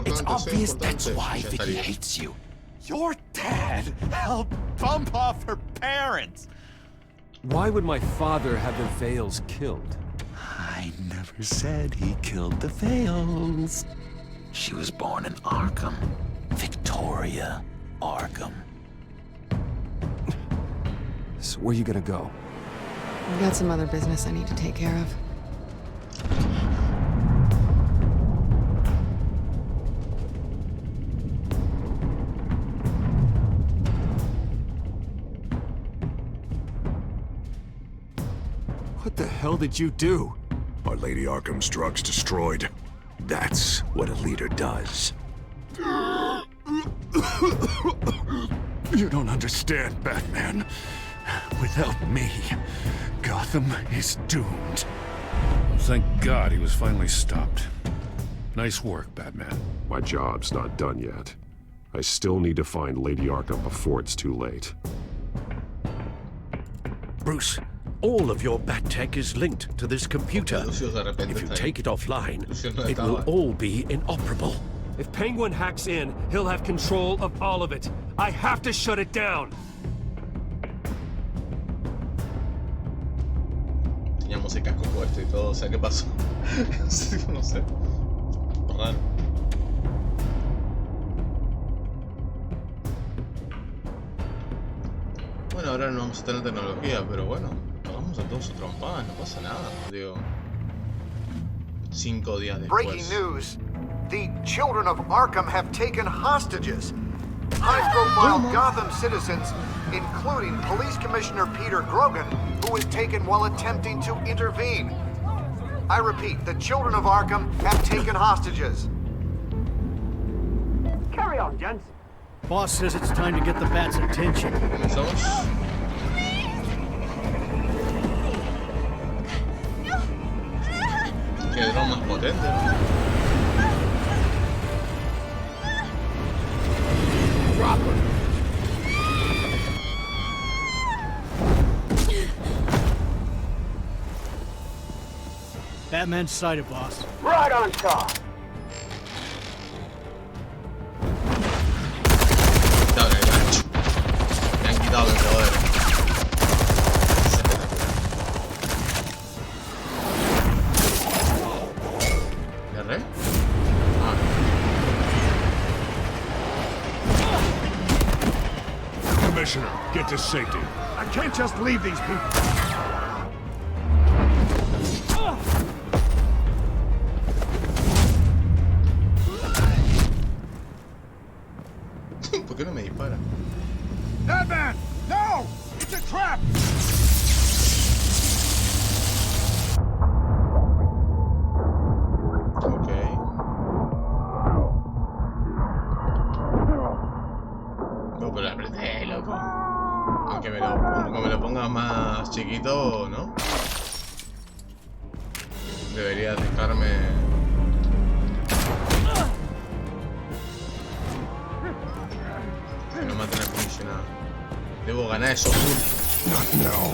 It's obvious that's why Vicky hates you. Your dad helped bump off her parents. Why would my father have the Veils killed? I never said he killed the Veils. She was born in Arkham. Victoria Arkham. So where you gonna go? I've got some other business I need to take care of. What the hell did you do? Our Lady Arkham's drugs destroyed. That's what a leader does. You don't understand, Batman. Without me, Gotham is doomed. Thank God he was finally stopped. Nice work, Batman. My job's not done yet. I still need to find Lady Arkham before it's too late. Bruce, all of your bat tech is linked to this computer. If you take it offline, it will all be inoperable. If Penguin hacks in, he'll have control of all of it. I have to shut it down. Teníamos el casco puesto y todo, o sea, ¿qué pasó? No sé. Raro. Bueno, ahora no vamos a tener tecnología, pero bueno, hagamos a todos su trompada, no pasa nada, digo. 5 días después. Breaking news. The children of Arkham have taken hostages. High-profile Gotham citizens, including Police Commissioner Peter Grogan, who was taken while attempting to intervene. I repeat, the children of Arkham have taken hostages. Carry on, gents. Boss says it's time to get the Bat's attention. ¿Comenzamos? Qué dron más potente, ¿no? Drop it. Batman's sighted, boss. Right on top. Me han quitado el poder. ¿Agarré? Ah. Commissioner, get to safety. I can't just leave these people. ¿Por qué no me dispara? Batman! No! It's a trap! Ok. No, pero la apreté, loco. Aunque me lo ponga más chiquito, ¿no? Debería dejarme... Que no maten al comisionado. Debo ganar eso. Not now.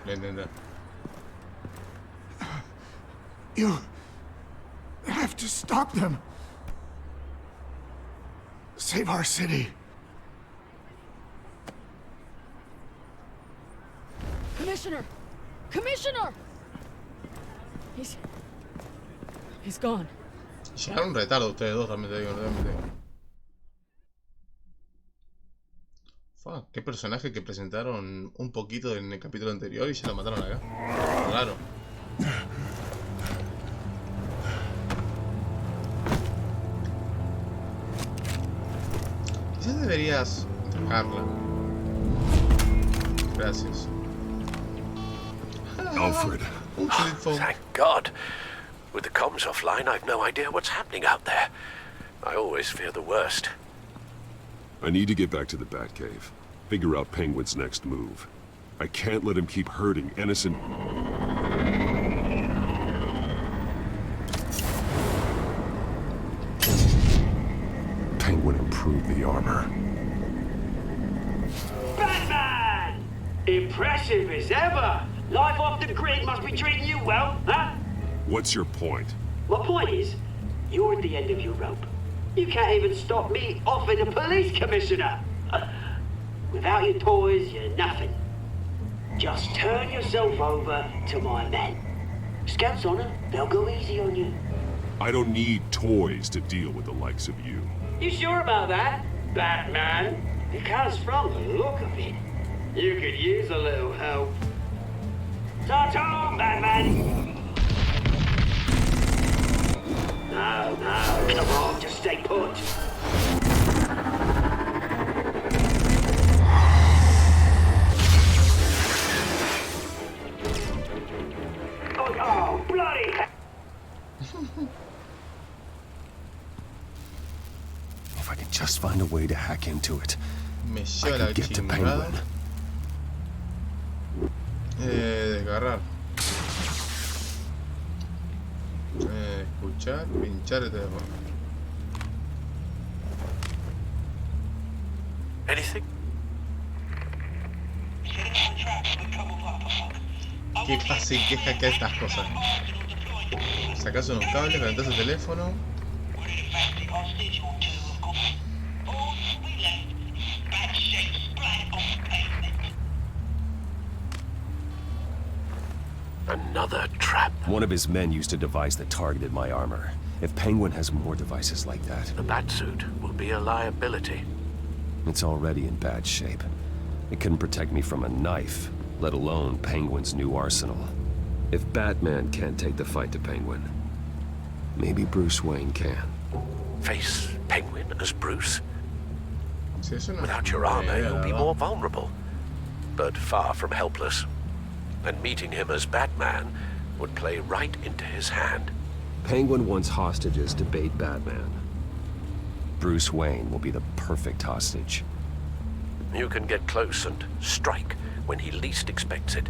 Lo intenté. You have to stop them. Save our city. Commissioner! Commissioner! He's gone. Llegaron retardo ustedes dos, también te digo, realmente. Fuck, qué personaje que presentaron un poquito en el capítulo anterior y ya lo mataron acá. Raro. Quizás deberías dejarla. Gracias. Alfred. Oh, thank God. With the comms offline, I've no idea what's happening out there. I always fear the worst. I need to get back to the Batcave. Figure out Penguin's next move. I can't let him keep hurting innocent... remove the armor. Batman! Impressive as ever. Life off the grid must be treating you well, huh? What's your point? My point is, you're at the end of your rope. You can't even stop me offing a police commissioner. Without your toys, you're nothing. Just turn yourself over to my men. Scouts on them, they'll go easy on you. I don't need toys to deal with the likes of you. You sure about that, Batman? Because from the look of it, you could use a little help. Ta-ta, Batman! No, come on, just stay put. Oh, bloody hell! If I could just find a way to hack into it, Me I lleva la could get to chingada. Penguin. Desgarrar. Escuchar, pinchar el teléfono. Anything? Qué fácil que es hackear estas cosas. Sacas unos cables, conectas el teléfono. Another trap. One of his men used a device that targeted my armor. If Penguin has more devices like that, The batsuit will be a liability. it's already in bad shape. It couldn't protect me from a knife, let alone Penguin's new arsenal. If Batman can't take the fight to Penguin, maybe Bruce Wayne can. Face Penguin as Bruce? Sí, es una Without your buena armor, idea, you'll be la more verdad. vulnerable. But far from helpless. And meeting him as Batman would play right into his hand. Penguin wants hostages to bait Batman. Bruce Wayne will be the perfect hostage. You can get close and strike when he least expects it.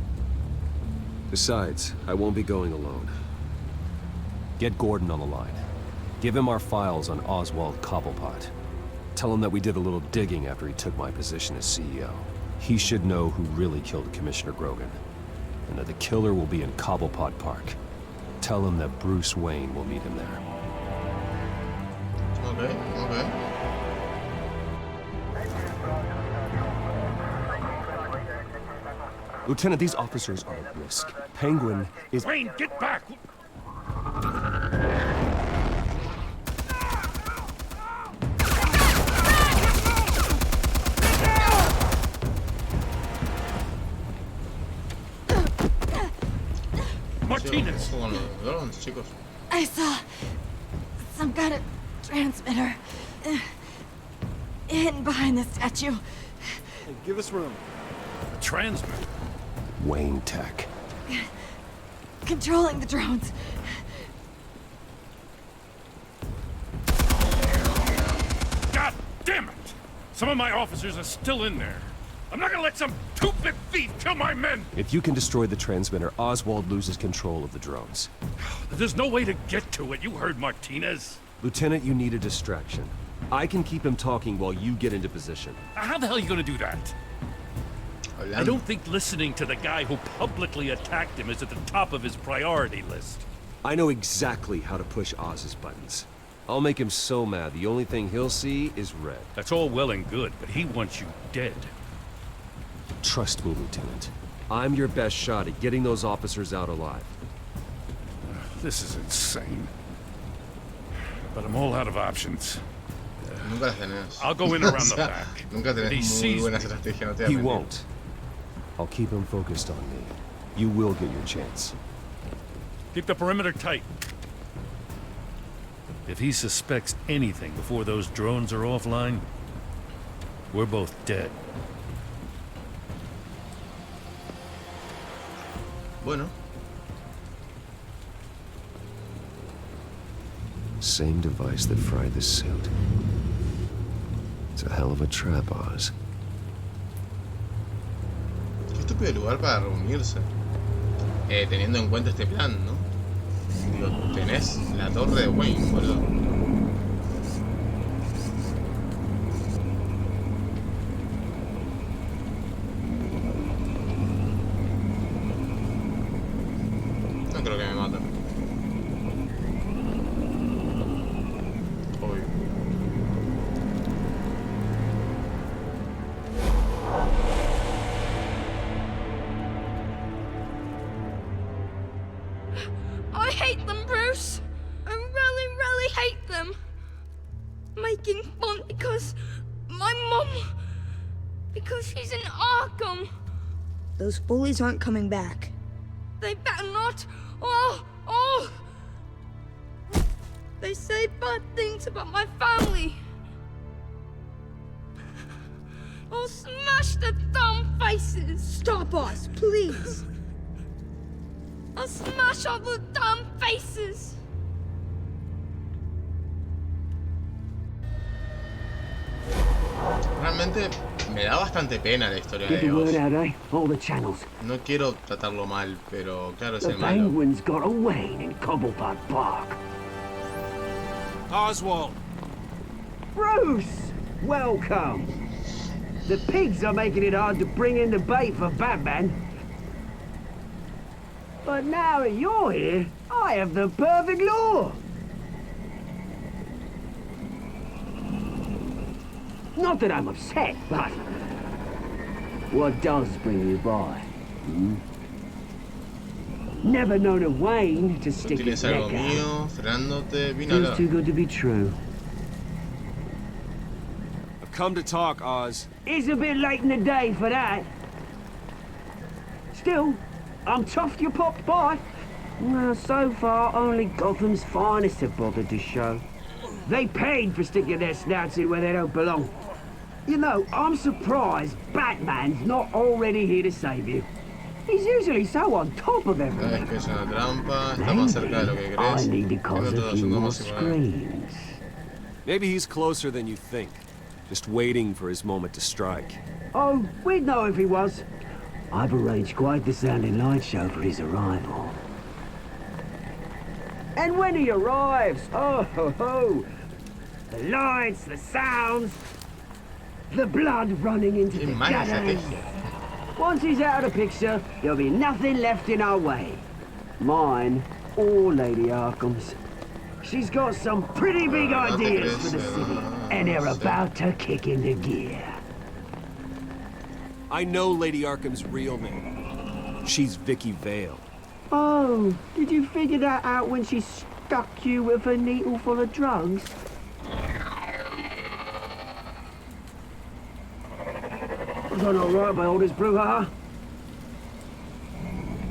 Besides, I won't be going alone. Get Gordon on the line. Give him our files on Oswald Cobblepot. Tell him that we did a little digging after he took my position as CEO. He should know who really killed Commissioner Grogan, and that the killer will be in Cobblepot Park. Tell him that Bruce Wayne will meet him there. Okay. Lieutenant, these officers are at risk. Penguin is... Wayne, get back! Martinez! Con los drones, chicos. I saw some kind of transmitter hidden behind the statue. Hey, give us room. A transmitter. Wayne Tech. Controlling the drones. God damn it! Some of my officers are still in there. I'm not gonna let some two-bit thief kill my men! If you can destroy the transmitter, Oswald loses control of the drones. There's no way to get to it. You heard Martinez. Lieutenant, you need a distraction. I can keep him talking while you get into position. How the hell are you gonna do that? I don't think listening to the guy who publicly attacked him is at the top of his priority list. I know exactly how to push Oz's buttons. I'll make him so mad, the only thing he'll see is red. That's all well and good, but he wants you dead. Trust me, Lieutenant. I'm your best shot at getting those officers out alive. This is insane. But I'm all out of options. Nunca las tenés. I'll go in around O sea, the back. Nunca If he tenés muy sees buena me, estrategia, no te voy a He mentir. won't. I'll keep him focused on me. You will get your chance. keep the perimeter tight. If he suspects anything before those drones are offline, we're both dead. Bueno. Same device that fried the suit. It's a hell of a trap, Oz. Qué estúpido lugar para reunirse. Teniendo en cuenta este plan, ¿no? Digo, tenés la torre de Wayne, boludo. creo que me maten. Obvio. I hate them, Bruce. I really, really hate them. Making fun because my mum... because she's in Arkham. Those bullies aren't coming back. They better not. They say bad things about my family. I'll smash the dumb faces. Stop us, please. I'll smash all the dumb faces. Realmente me da bastante pena la historia de Oz. All the channels. No quiero tratarlo mal, pero claro, es The el malo. penguins got away in Cobblepot Park. Oswald! Bruce! Welcome! The pigs are making it hard to bring in the bait for Batman. But now that you're here, I have the perfect lure! Not that I'm upset, but... what does bring you by? Never known a Wayne to stick his Tienes algo neck out. mío, frenándote, vine a Feels hablar. too good to be true. I've come to talk, Oz. It's a bit late in the day for that. Still, I'm chuffed you popped by. Well, so far, only Gotham's finest have bothered to show. They paid for sticking their snouts in where they don't belong. You know, I'm surprised Batman's not already here to save you. He's usually so on top of Cada vez everything. que es una trampa, está más cerca de lo que crees. I need to cause Siempre a todo few yendo more más y más. screams. Maybe he's closer than you think. Just waiting for his moment to strike. Oh, we'd know if he was. I've arranged quite the sounding light show for his arrival. And when he arrives, oh ho ho! The lights, the sounds, the blood running into Qué the mala gutters. estrategia. Once he's out of the picture, there'll be nothing left in our way. Mine or Lady Arkham's. She's got some pretty big No te ideas crees, for the city, no, and they're no sé. about to kick into gear. I know Lady Arkham's real name. She's Vicky Vale. Oh, did you figure that out when she stuck you with a needle full of drugs? Done all right by Aldous Brouhaha.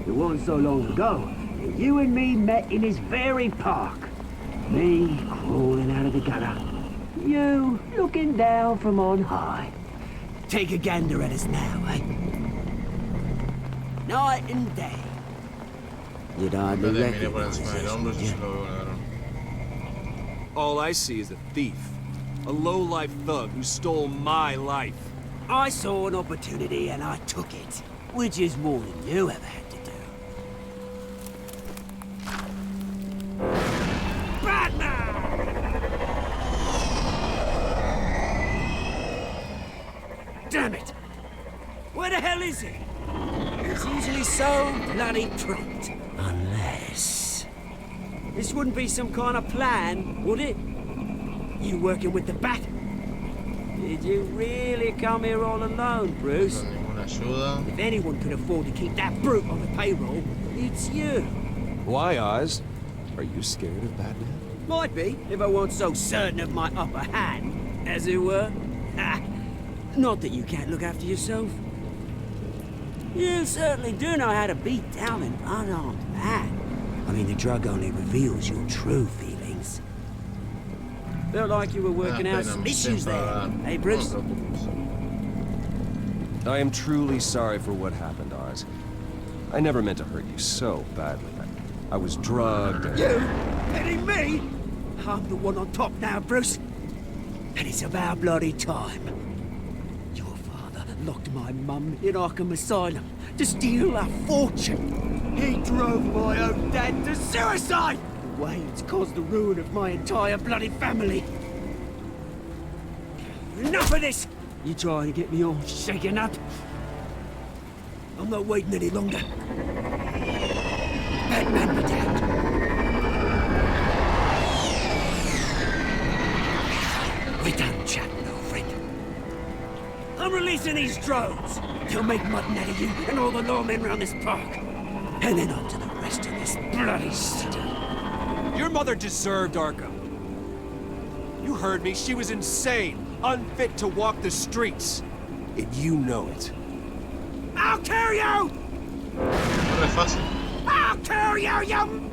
It wasn't so long ago that you and me met in this very park. Me crawling out of the gutter. You looking down from on high. Take a gander at us now, eh? Night and day. You'd hardly Lo terminé por recognize encima del us, hombro, would yo you? se lo veo ladrón. All I see is a thief. A low-life thug who stole my life. I saw an opportunity and I took it, which is more than you ever had to do. Batman! Damn it! Where the hell is he? He's usually so bloody prompt. Unless... this wouldn't be some kind of plan, would it? You working with the Bat? Did you really come here all alone, Bruce? No ninguna ayuda. If anyone could afford to keep that brute on the payroll, it's you. Why, Oz? Are you scared of Batman? Might be, if I weren't so certain of my upper hand, as it were. Ha! Not that you can't look after yourself. You certainly do know how to beat down an unarmed man. I mean, the drug only reveals your true feelings. Felt like you were working out some issues there, hey, Bruce? I am truly sorry for what happened, Oz. I never meant to hurt you so badly. I was drugged and... You? Petting me? I'm the one on top now, Bruce. And it's about bloody time. Your father locked my mum in Arkham Asylum to steal a fortune. He drove my own dad to suicide! Wayne's caused the ruin of my entire bloody family. Enough of this! You trying to get me all shaken up? I'm not waiting any longer. Batman be damned. We're done chatting, old friend. I'm releasing these drones. They'll make mutton out of you and all the lawmen around this park. And then on to the rest of this bloody city. Your mother deserved Arkham. You heard me. She was insane, unfit to walk the streets. And you know it. I'll kill you! No es fácil. I'll kill you, you...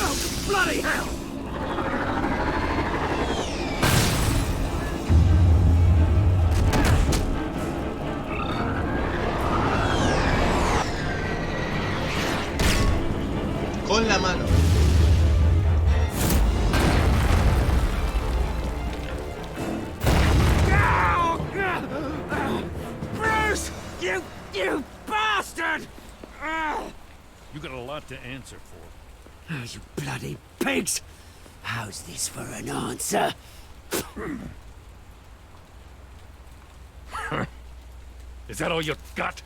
Oh, bloody hell! Con la mano. Bruce! You bastard! You got a lot to answer for. Oh, you bloody pigs! How's this for an answer? Is that all you got?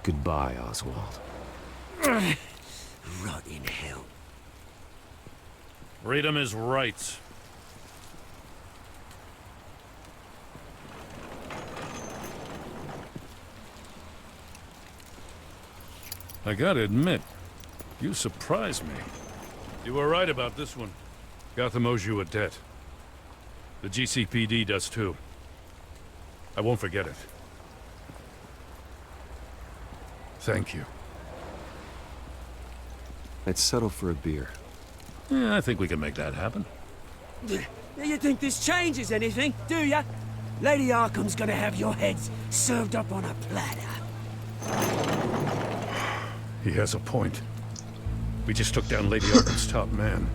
Goodbye, Oswald. Rot in hell. Freedom is rights. I gotta admit, you surprised me. You were right about this one. Gotham owes you a debt. The GCPD does too. I won't forget it. Thank you. Let's settle for a beer. Yeah, I think we can make that happen. You think this changes anything, do ya? Lady Arkham's gonna have your heads served up on a platter. He has a point. We just took down Lady Arkham's top man.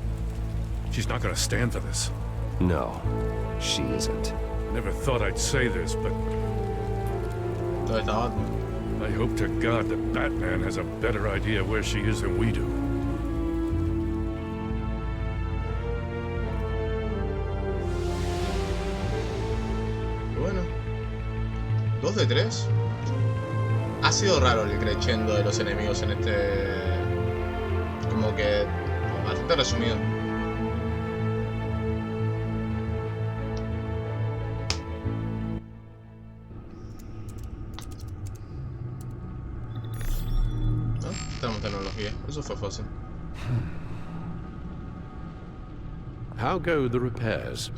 She's not gonna stand for this. No, she isn't. I never thought I'd say this, but I hope to God that Batman has a better idea where she is than we do. Bueno, 2 de 3. Ha sido raro el crescendo de los enemigos en este... como que... bastante resumido. Tenemos tecnología, eso fue fácil. How go the repairs?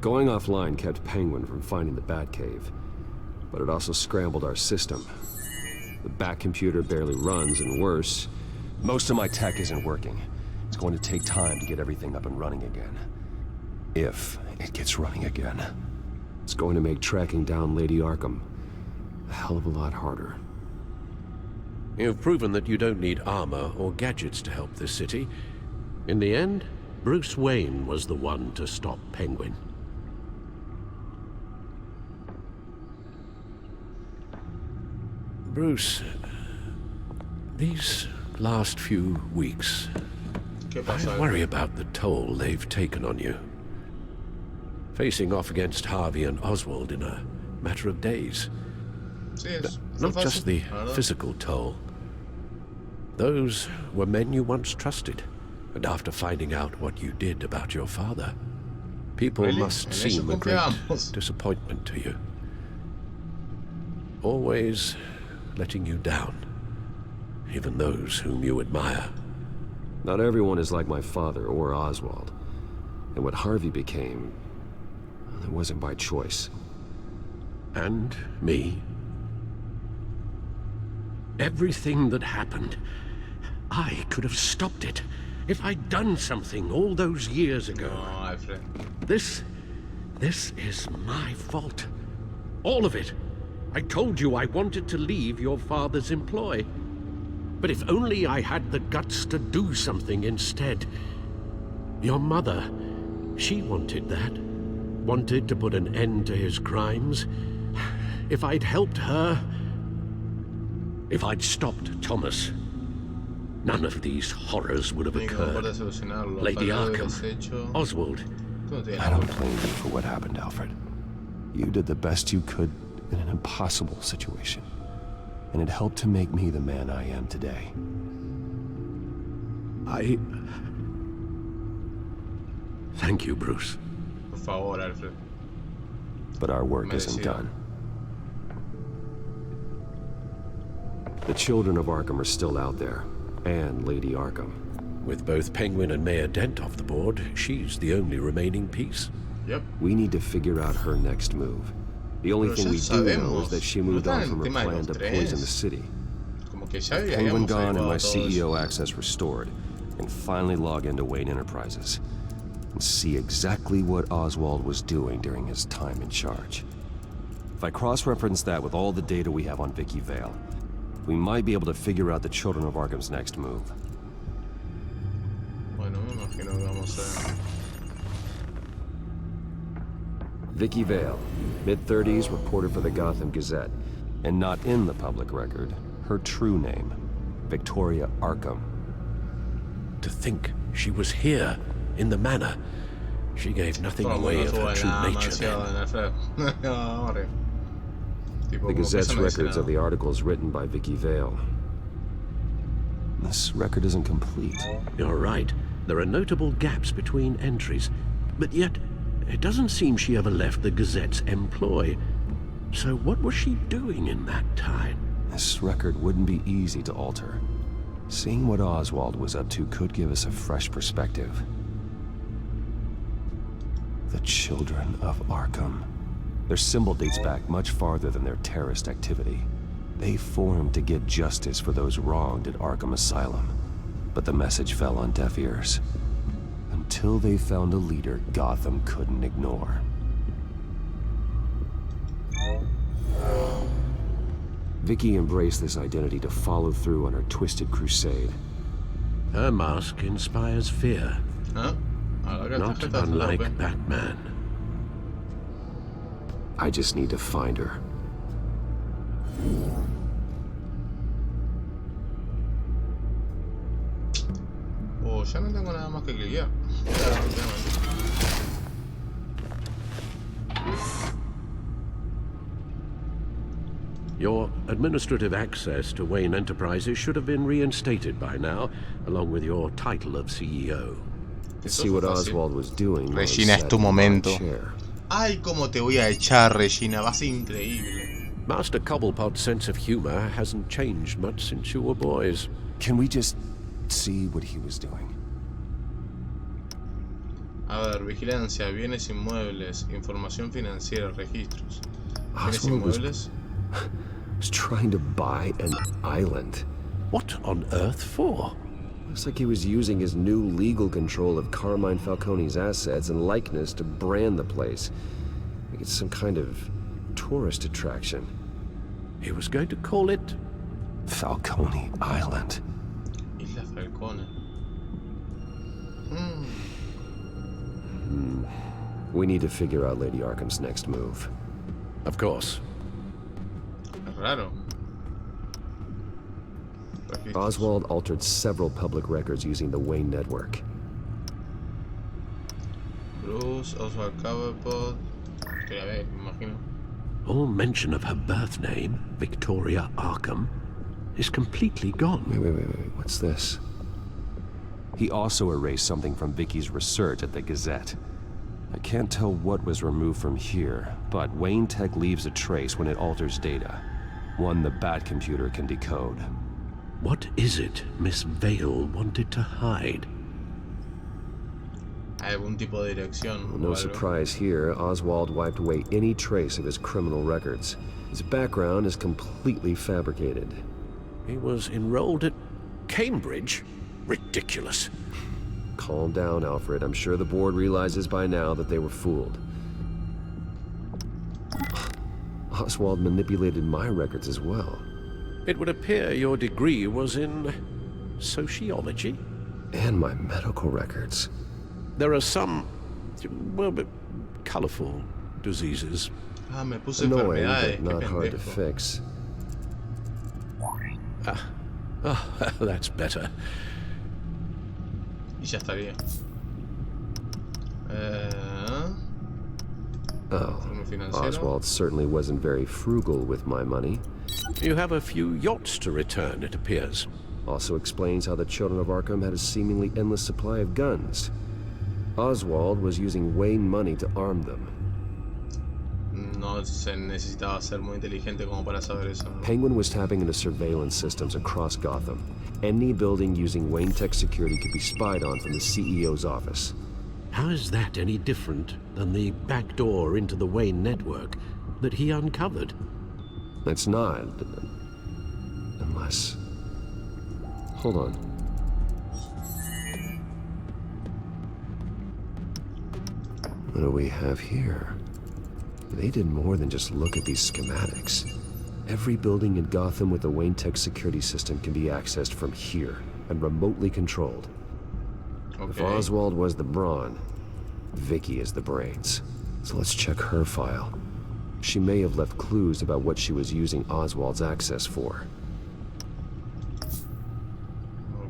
Going offline kept Penguin from finding the Batcave, but it also scrambled our system. The Bat computer barely runs, and worse, most of my tech isn't working. It's going to take time to get everything up and running again. If it gets running again. It's going to make tracking down Lady Arkham a hell of a lot harder. You've proven that you don't need armor or gadgets to help this city. In the end, Bruce Wayne was the one to stop Penguin. Bruce, these last few weeks, I worry about the toll they've taken on you. Facing off against Harvey and Oswald in a matter of days. Not just the physical toll. Those were men you once trusted, and after finding out what you did about your father, people must seem a great disappointment to you. Always letting you down, even those whom you admire. Not everyone is like my father or Oswald. And what Harvey became, it wasn't by choice. And me. Everything that happened, I could have stopped it if I'd done something all those years ago. No, Alfred. This is my fault. All of it. I told you I wanted to leave your father's employ. But if only I had the guts to do something instead. Your mother, she wanted that. Wanted to put an end to his crimes. If I'd helped her... If I'd stopped Thomas, none of these horrors would have occurred. Lady Arkham, Oswald. I don't blame you for what happened, Alfred. You did the best you could in an impossible situation, and it helped to make me the man I am today. Thank you, Bruce. Por favor, Alfred. But our work isn't done. The children of Arkham are still out there, and Lady Arkham. With both Penguin and Mayor Dent off the board, she's the only remaining piece. Yep. We need to figure out her next move. The only thing we do know is that she moved on from her plan to poison the city. Penguin gone and my CEO access restored, and finally log into Wayne Enterprises and see exactly what Oswald was doing during his time in charge. If I cross-reference that with all the data we have on Vicky Vale, we might be able to figure out the Children of Arkham's next move. Bueno, me imagino que vamos a... Vicky Vale, mid-30s, reporter for the Gotham Gazette, and not in the public record, her true name, Victoria Arkham. To think she was here, in the manor. She gave nothing away of her true nature then. The Gazette's records of the articles written by Vicky Vale. This record isn't complete. You're right. There are notable gaps between entries, but yet it doesn't seem she ever left the Gazette's employ. So what was she doing in that time? This record wouldn't be easy to alter. Seeing what Oswald was up to could give us a fresh perspective. The Children of Arkham. Their symbol dates back much farther than their terrorist activity. They formed to get justice for those wronged at Arkham Asylum. But the message fell on deaf ears. Until they found a leader Gotham couldn't ignore. Vicky embraced this identity to follow through on her twisted crusade. Her mask inspires fear. Not unlike Batman. I just need to find her. Oh, ya no tengo nada más que cliquear. Your administrative access to Wayne Enterprises should have been reinstated by now, along with your title of CEO. To see what Oswald was doing. Regina, es tu momento. Ay, cómo te voy a echar, Regina, va a ser increíble. Master Cobblepot's sense of humor hasn't changed much since you were boys. Can we just see what he was doing? A ver, vigilancia, bienes inmuebles, información financiera, registros. Bienes inmuebles. Was trying to buy an island. What on earth for? Looks like he was using his new legal control of Carmine Falcone's assets and likeness to brand the place. Like it's some kind of tourist attraction. He was going to call it Falcone Island. Isla Falcone. We need to figure out Lady Arkham's next move. Of course. Raro. Oswald altered several public records using the Wayne network. Bruce, Oswald Cobblepot. Historia, me imagino. All mention of her birth name, Victoria Arkham, is completely gone. Wait. What's this? He also erased something from Vicky's research at the Gazette. I can't tell what was removed from here, but Wayne Tech leaves a trace when it alters data. One the Bat computer can decode. What is it Miss Vale wanted to hide? Algún tipo de dirección. Well, no surprise here, Oswald wiped away any trace of his criminal records. His background is completely fabricated. He was enrolled at Cambridge? Ridiculous. Calm down, Alfred. I'm sure the board realizes by now that they were fooled. Oswald manipulated my records as well. It would appear your degree was in sociology. And my medical records. There are some, well, but colorful diseases. Me puse annoying, enfermedades. but not hard to fix. That's better. Y ya estaría. Oh, financiero. Oswald certainly wasn't very frugal with my money. You have a few yachts to return, it appears. Also explains how the children of Arkham had a seemingly endless supply of guns. Oswald was using Wayne money to arm them. No se necesitaba ser muy inteligente como para saber eso, ¿no? Penguin was tapping into surveillance systems across Gotham. Any building using Wayne Tech security could be spied on from the CEO's office. How is that any different than the back door into the Wayne network that he uncovered? It's not. Unless... Hold on. What do we have here? They did more than just look at these schematics. Every building in Gotham with a Wayne Tech security system can be accessed from here and remotely controlled. Okay. If Oswald was the brawn, Vicky is the brains. So let's check her file. She may have left clues about what she was using Oswald's access for.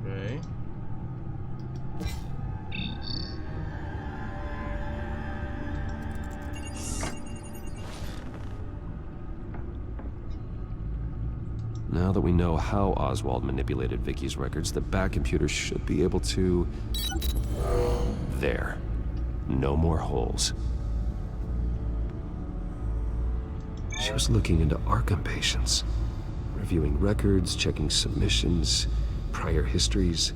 Okay. Now that we know how Oswald manipulated Vicky's records, the back computer should be able to... There. No more holes. She was looking into Arkham patients, reviewing records, checking submissions, prior histories.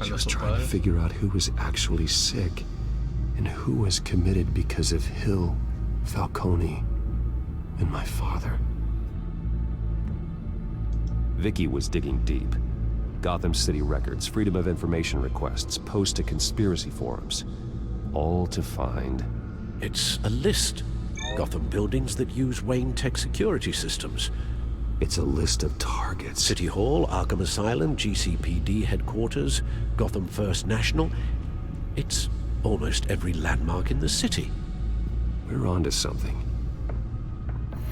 She was trying to figure out who was actually sick and who was committed because of Hill, Falcone, and my father. Vicky was digging deep. Gotham City records, Freedom of Information requests, posts to conspiracy forums. All to find... It's a list. Gotham buildings that use Wayne Tech security systems. It's a list of targets. City Hall, Arkham Asylum, GCPD headquarters, Gotham First National. It's almost every landmark in the city. We're onto something.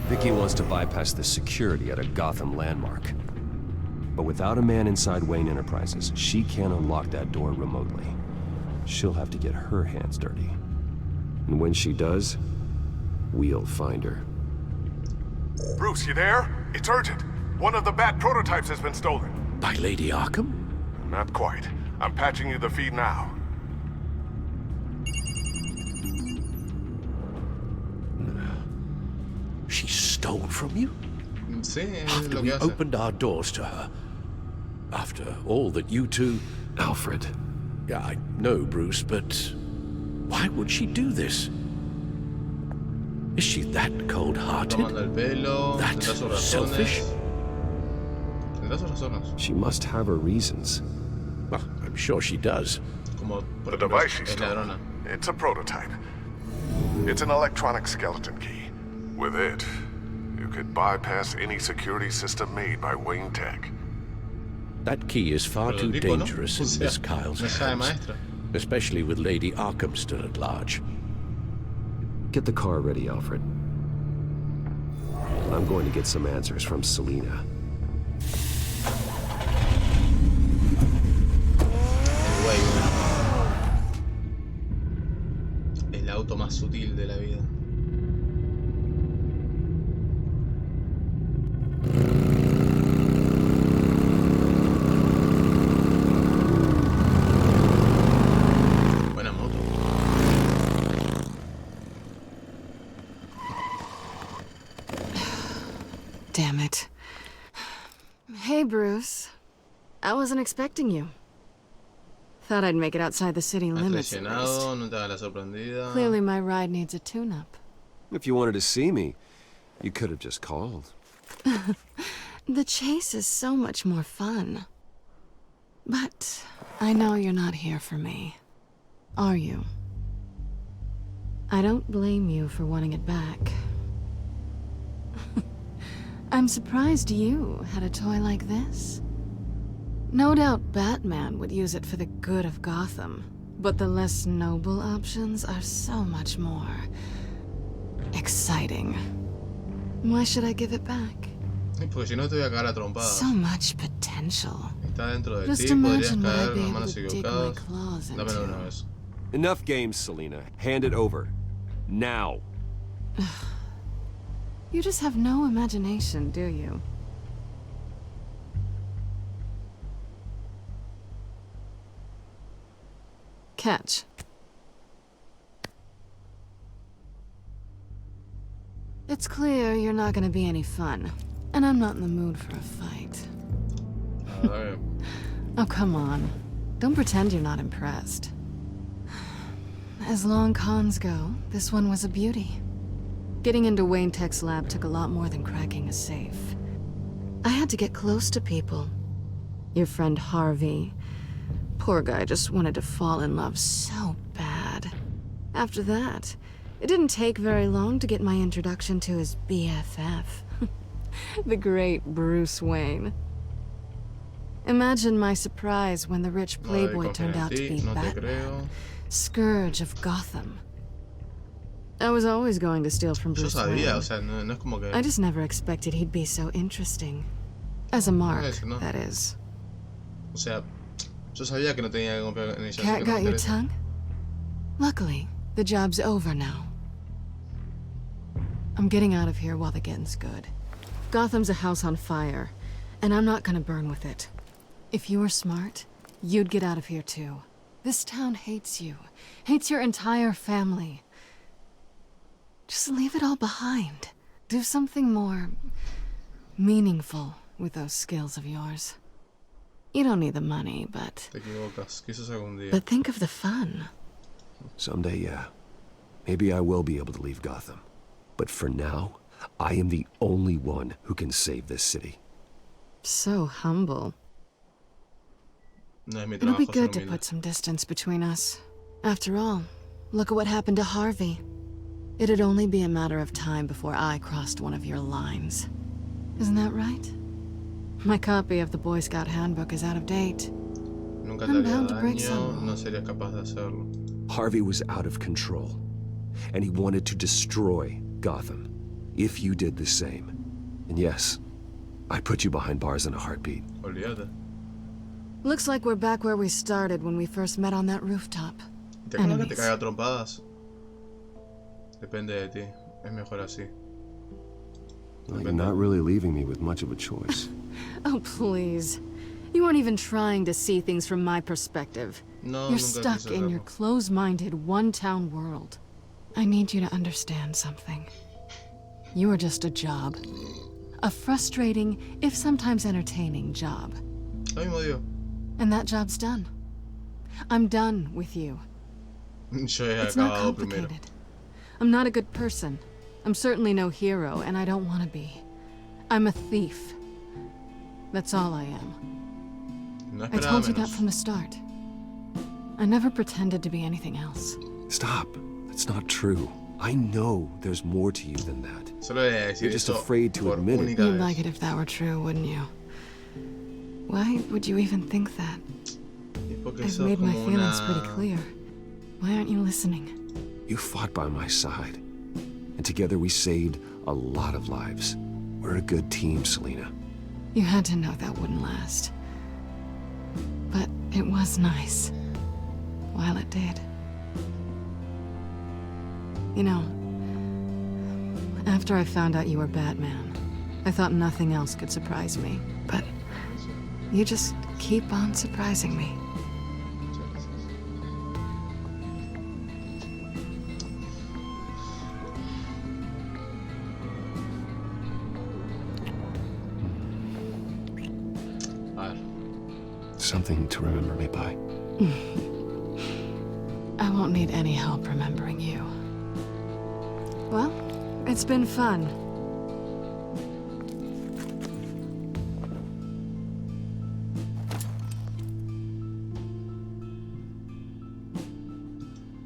Vicky wants to bypass the security at a Gotham landmark. But without a man inside Wayne Enterprises, she can't unlock that door remotely. She'll have to get her hands dirty. And when she does, we'll find her. Bruce, you there? It's urgent. One of the Bat prototypes has been stolen. By Lady Arkham? Not quite. I'm patching you the feed now. She stole from you? Sí, es After lo we que hace. opened our doors to her. After all that you two... Alfred. Yeah, I know, Bruce, but... why would she do this? Is she that cold-hearted? Tomando el pelo, That tendrá sus razones. selfish? Tendrá sus razones. She must have her reasons. Well, I'm sure she does. Como por The ejemplo, device she es stole. ladrona. It's a prototype. It's an electronic skeleton key. With it, you could bypass any security system made by Wayne Tech. That key is far Pero too el tipo, ¿no? dangerous O in sea, Miss Kyle's mensaje hands. maestro. Especially with Lady Arkham still at large. Get the car ready, Alfred. I'm going to get some answers from Selina. El auto más sutil de la vida. Buena moto. Damn it. Hey, Bruce. I wasn't expecting you. Thought I'd make it outside the city Has limits at traicionado, least. no te hagas la sorprendida. Clearly my ride needs a tune-up. If you wanted to see me, you could have just called. The chase is so much more fun. But I know you're not here for me. Are you? I don't blame you for wanting it back. I'm surprised you had a toy like this. No doubt Batman would use it for the good of Gotham, but the less noble options are so much more exciting. Why should I give it back? Porque si no te voy a cagar a trompadas. So much potential. Está dentro de Just ti, podrías imagine what caer I'd be en las able manos to dig my equivocadas. claws Dámelo into. una vez. Enough games, Selina. Hand it over. Now. You just have no imagination, do you? Catch. It's clear you're not gonna be any fun, and I'm not in the mood for a fight. Oh, come on. Don't pretend you're not impressed. As long cons go, this one was a beauty. Getting into Wayne Tech's lab took a lot more than cracking a safe. I had to get close to people. Your friend Harvey. Poor guy just wanted to fall in love so bad. After that, it didn't take very long to get my introduction to his BFF. The great Bruce Wayne. Imagine my surprise when the rich playboy turned out to be Batman, Scourge of Gotham. I was always going to steal from Bruce Wayne. O sea, no es como que... I just never expected he'd be so interesting. As a mark, that is. O sea, yo sabía que no tenía que comprar iniciación. Cat got your tongue? Luckily, the job's over now. I'm getting out of here while the getting's good. Gotham's a house on fire, and I'm not gonna burn with it. If you were smart, you'd get out of here too. This town hates you, hates your entire family. Just leave it all behind. Do something more meaningful with those skills of yours. You don't need the money, but... Te equivocas, quizás algún día. But think of the fun. Someday, yeah. Maybe I will be able to leave Gotham. But for now, I am the only one who can save this city. So humble. No es mi It'll be trabajo good ser to humilde. put some distance between us. After all, look at what happened to Harvey. It'd only be a matter of time before I crossed one of your lines. Isn't that right? My copy of the Boy Scout Handbook is out of date. Nunca te I'm haría bound to break daño, some no sería capaz de hacerlo. Harvey was out of control, and he wanted to destroy Gotham. If you did the same. And yes, I'd put you behind bars in a heartbeat. Olvídate. Looks like we're back where we started when we first met on that rooftop. Te acuerdas que te Enemies. caiga trompadas. Depende de ti. Es mejor así. Well, you're not really leaving me with much of a choice. Oh, please. You aren't even trying to see things from my perspective. No, You're nunca stuck quise in your hacerlo. close-minded, one-town world. I need you to understand something. You are just a job. A frustrating, if sometimes entertaining, job. Lo mismo digo. And that job's done. I'm done with you. Yo he It's not acabado primero. complicated. I'm not a good person. I'm certainly no hero, and I don't want to be. I'm a thief. That's all I am. No I esperaba told you that menos. from the start. I never pretended to be anything else. Stop. That's not true. I know there's more to you than that. Solo voy a decir You're just eso afraid to por admit it. única You'd vez. like it if that were true, wouldn't you? Why would you even think that? Y porque I've sos made my como feelings una- pretty clear. Why aren't you listening? You fought by my side. And together we saved a lot of lives. We're a good team, Selina. You had to know that wouldn't last. But it was nice. While it did. You know, after I found out you were Batman, I thought nothing else could surprise me. But you just keep on surprising me. A ver. Something to remember me by. I won't need any help remembering you. Well, it's been fun.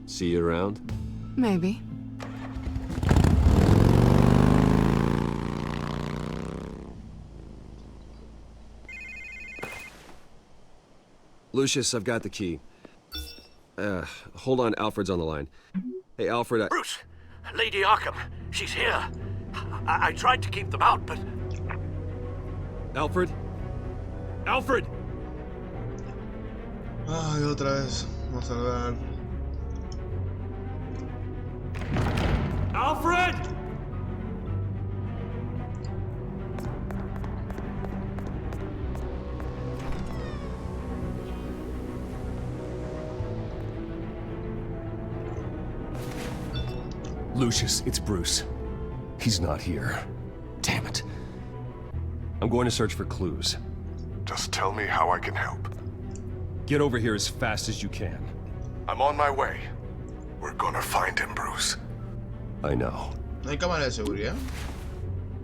See you around? Maybe. Lucius, I've got the key. Hold on, Alfred's on the line. Hey, Alfred, Bruce, Lady Arkham, she's here. I tried to keep them out, but... Alfred? Alfred! Ay, otra vez. Vamos a ver. Lucius, it's Bruce. He's not here. Damn it. I'm going to search for clues. Just tell me how I can help. Get over here as fast as you can. I'm on my way. We're gonna find him, Bruce. I know. ¿No hay cámara de seguridad?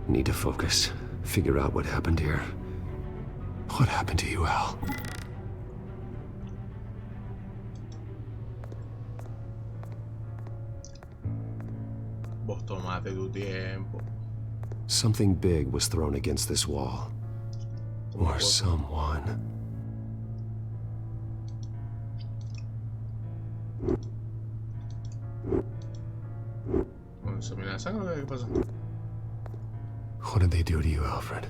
Need to focus. Figure out what happened here. What happened to you, Al? Vos tomate tu tiempo. Something big was thrown against this wall. Or someone. ¿Se me la sangre o qué pasa? What did they do to you, Alfred?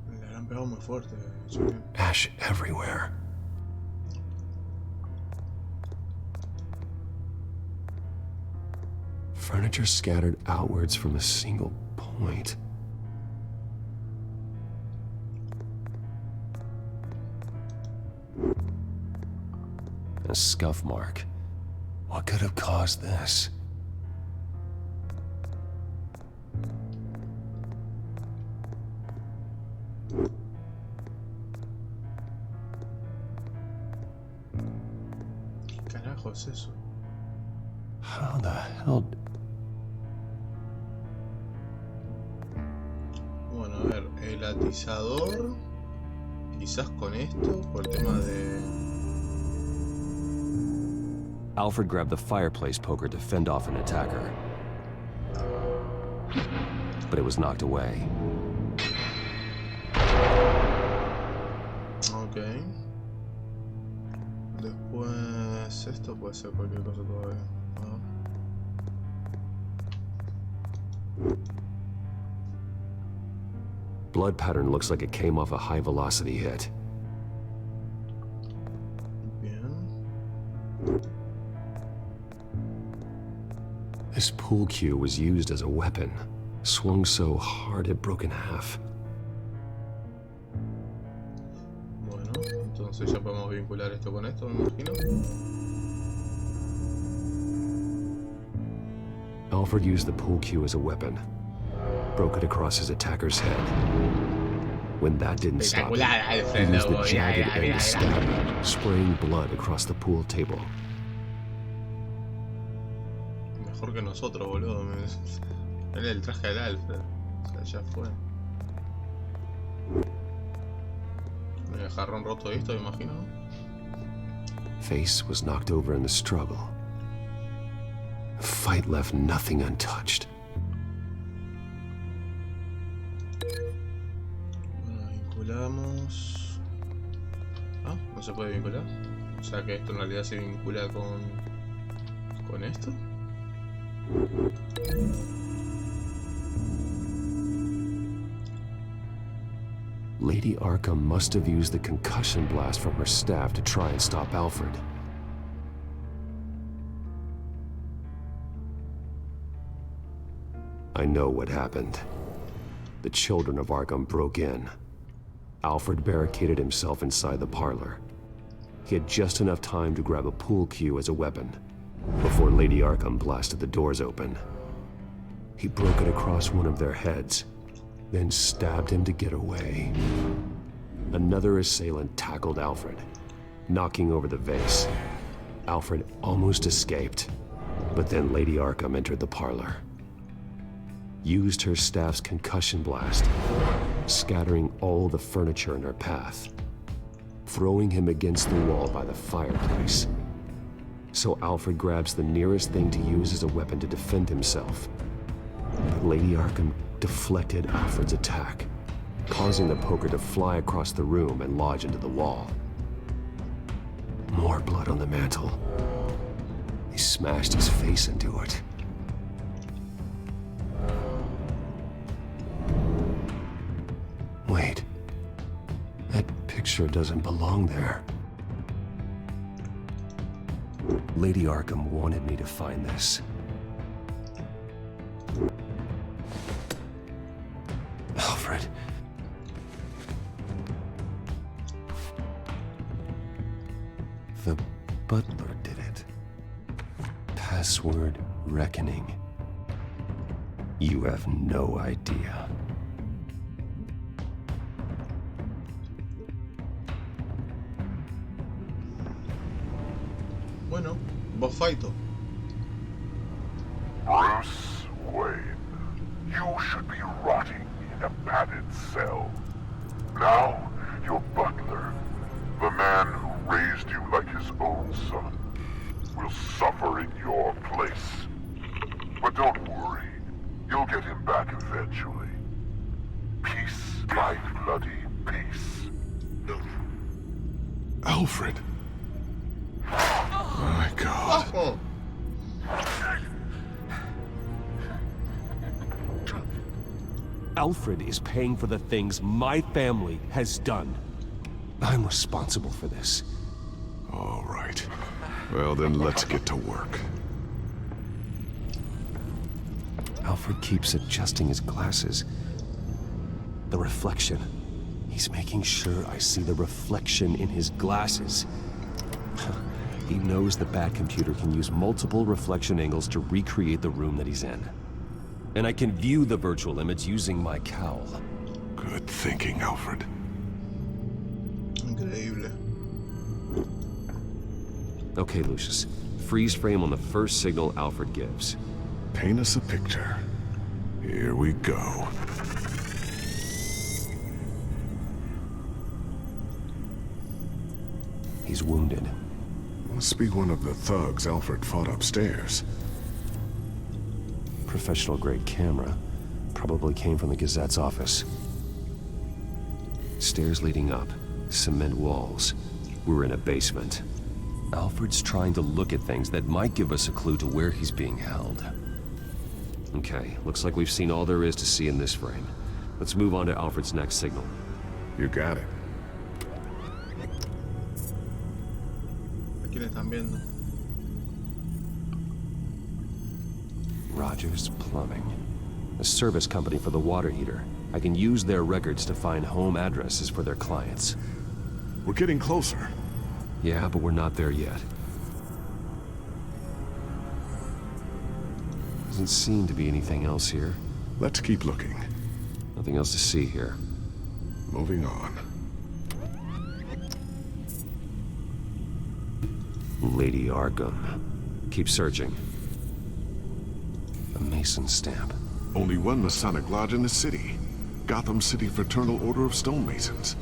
Le han pegado muy fuerte. Ash everywhere. Furniture scattered outwards from a single point. A scuff mark. What could have caused this? ¿Qué carajo es eso? How the hell? Bueno, a ver, el atizador. Quizás con esto, por el tema de... Alfred grabbed the fireplace poker to fend off an attacker. But it was knocked away. Ok. Después... Esto puede ser cualquier cosa todavía. Blood pattern looks like it came off a high-velocity hit. Bien. This pool cue was used as a weapon. Swung so hard it broke in half. Bueno, entonces ya podemos vincular esto con esto, me imagino. Alfred used the pool cue as a weapon. Broke it across his attacker's head. When that didn't stop him, he used the jagged end to stab him, spraying blood across the pool table. Mejor que nosotros, boludo. Era el traje del Alfred. O sea, ya fue. El jarrón roto esto, me imagino. Face was knocked over in the struggle. The fight left nothing untouched. Bueno, vinculamos... Ah, no se puede vincular. O sea que esto en realidad se vincula con esto. Lady Arkham must have used the concussion blast from her staff to try and stop Alfred. I know what happened. The children of Arkham broke in. Alfred barricaded himself inside the parlor. He had just enough time to grab a pool cue as a weapon before Lady Arkham blasted the doors open. He broke it across one of their heads, then stabbed him to get away. Another assailant tackled Alfred, knocking over the vase. Alfred almost escaped, but then Lady Arkham entered the parlor. Used her staff's concussion blast, scattering all the furniture in her path, throwing him against the wall by the fireplace. So Alfred grabs the nearest thing to use as a weapon to defend himself. But Lady Arkham deflected Alfred's attack, causing the poker to fly across the room and lodge into the wall. More blood on the mantle. He smashed his face into it. Wait. That picture doesn't belong there. Lady Arkham wanted me to find this. Alfred. The butler did it. Password reckoning. You have no idea. Bueno, boss fight. Bruce Wayne, you should be rotting in a padded cell. Now, your butler, the man who raised you like his own son, will suffer in your place. But don't worry, you'll get him back eventually. Peace, my bloody peace. Alfred. My God. Oh. Alfred is paying for the things my family has done. I'm responsible for this. All right. Well, then let's get to work. Alfred keeps adjusting his glasses. The reflection. He's making sure I see the reflection in his glasses. He knows the Batcomputer can use multiple reflection angles to recreate the room that he's in. And I can view the virtual image using my cowl. Good thinking, Alfred. Increíble. Okay, Lucius. Freeze frame on the first signal Alfred gives. Paint us a picture. Here we go. He's wounded. Must be one of the thugs Alfred fought upstairs. Professional-grade camera. Probably came from the Gazette's office. Stairs leading up. Cement walls. We're in a basement. Alfred's trying to look at things that might give us a clue to where he's being held. Okay, looks like we've seen all there is to see in this frame. Let's move on to Alfred's next signal. You got it. Aquí le están viendo. Rogers Plumbing. A service company for the water heater. I can use their records to find home addresses for their clients. We're getting closer. Yeah, but we're not there yet. Doesn't seem to be anything else here. Let's keep looking. Nothing else to see here. Moving on. Lady Arkham. Keep searching. A Mason stamp. Only one Masonic lodge in the city. Gotham City Fraternal Order of Stonemasons.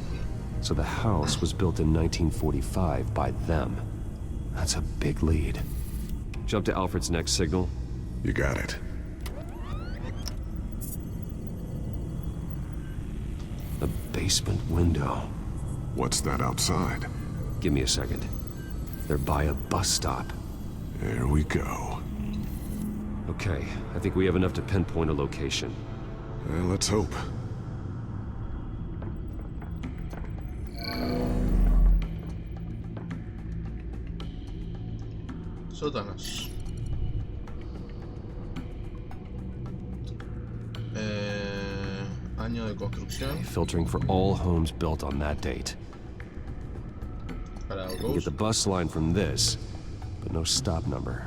So the house was built in 1945 by them. That's a big lead. Jump to Alfred's next signal. You got it. A basement window. What's that outside? Give me a second. They're by a bus stop. There we go. Okay, I think we have enough to pinpoint a location. Well, let's hope. Sótanos. Año de construcción. Filtering for all homes built on that date. Para We can get the bus line from this, but no stop number.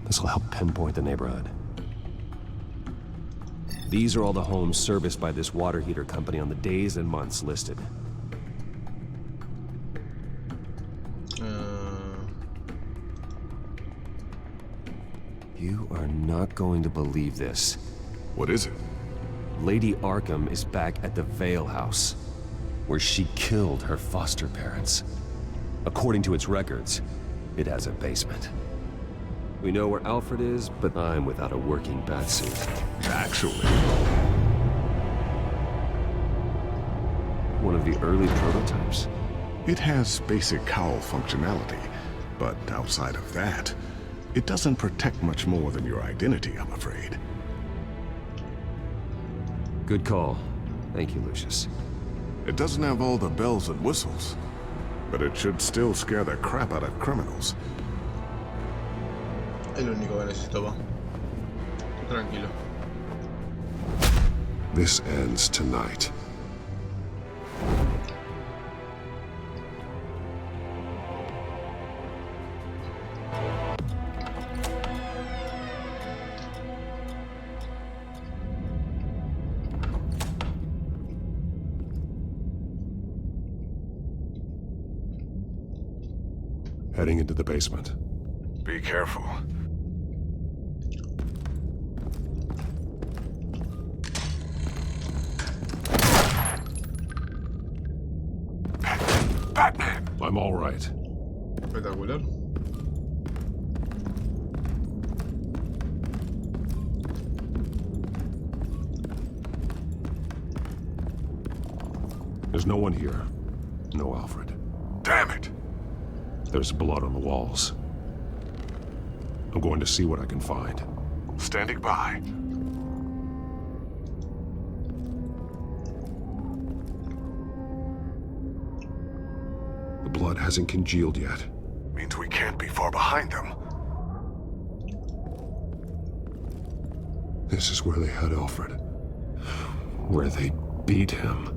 This will help pinpoint the neighborhood. These are all the homes serviced by this water heater company on the days and months listed. You are not going to believe this. What is it? Lady Arkham is back at the Vale House, where she killed her foster parents. According to its records, it has a basement. We know where Alfred is, but I'm without a working batsuit. Actually. One of the early prototypes. It has basic cowl functionality, but outside of that, it doesn't protect much more than your identity, I'm afraid. Good call. Thank you, Lucius. It doesn't have all the bells and whistles, but it should still scare the crap out of criminals. Es lo único que necesitaba. Tranquilo. This ends tonight. Heading into the basement. Be careful. Batman! I'm all right. Espectacular. There's no one here. No Alfred. Damn it! There's blood on the walls. I'm going to see what I can find. Standing by. The blood hasn't congealed yet. Means we can't be far behind them. This is where they had Alfred. Where they beat him.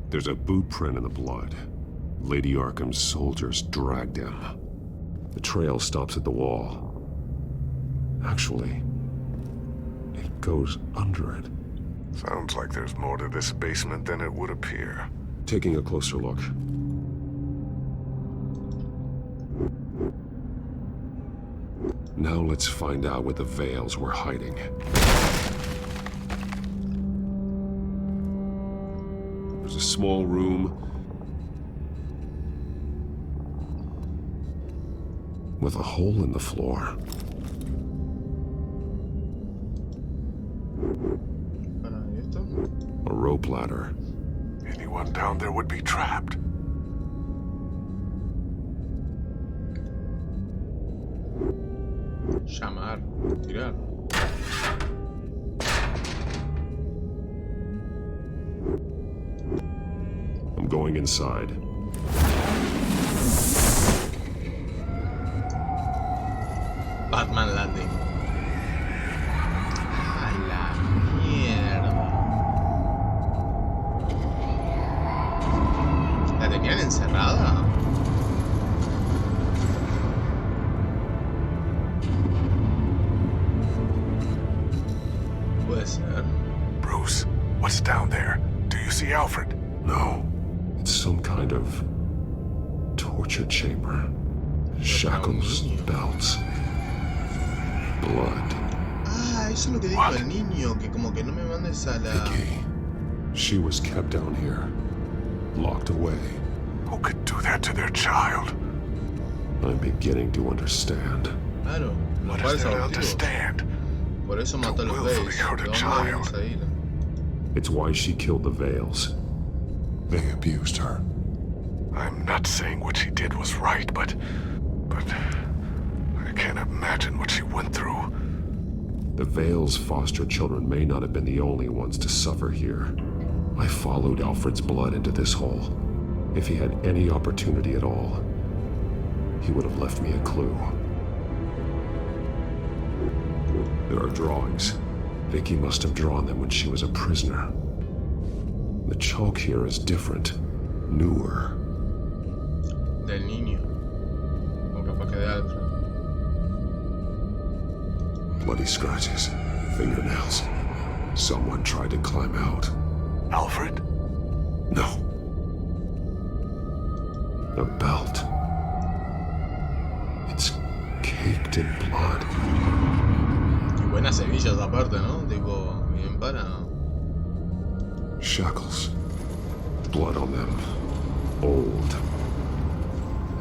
There's a boot print in the blood. Lady Arkham's soldiers dragged him. The trail stops at the wall. Actually, it goes under it. Sounds like there's more to this basement than it would appear. Taking a closer look. Now let's find out what the Veils were hiding. There's a small room with a hole in the floor. A rope ladder. Anyone down there would be trapped. Llamar, tirar. I'm going inside. Batman Landing. A la mierda. ¿La tenían encerrada? Puede ser. Bruce, what's down there? Do you see Alfred? No. It's some kind of torture chamber. Shackles, belts, blood. Ah, eso es lo que dijo el niño, que como que no me mandes a la... Vicky. She was kept down here. Locked away. Who could do that to their child? I'm beginning to understand. Claro, los What padres is there to adoptivos. understand? Por eso mató a los willfully Veils. hurt a ¿De dónde child. vamos a ir? It's why she killed the Veils. They abused her. I'm not saying what she did was right, but I can't imagine what she went through. The Veils' foster children may not have been the only ones to suffer here. I followed Alfred's blood into this hole. If he had any opportunity at all, he would have left me a clue. There are drawings. Vicky must have drawn them when she was a prisoner. The chalk here is different, newer. Del niño. O capaz que de Alfred. Bloody scratches, fingernails. Someone tried to climb out. Alfred? No. A belt. It's caked in blood. Y buenas hebillas aparte, ¿no? Tipo, bien para... Shackles. Blood on them. Old.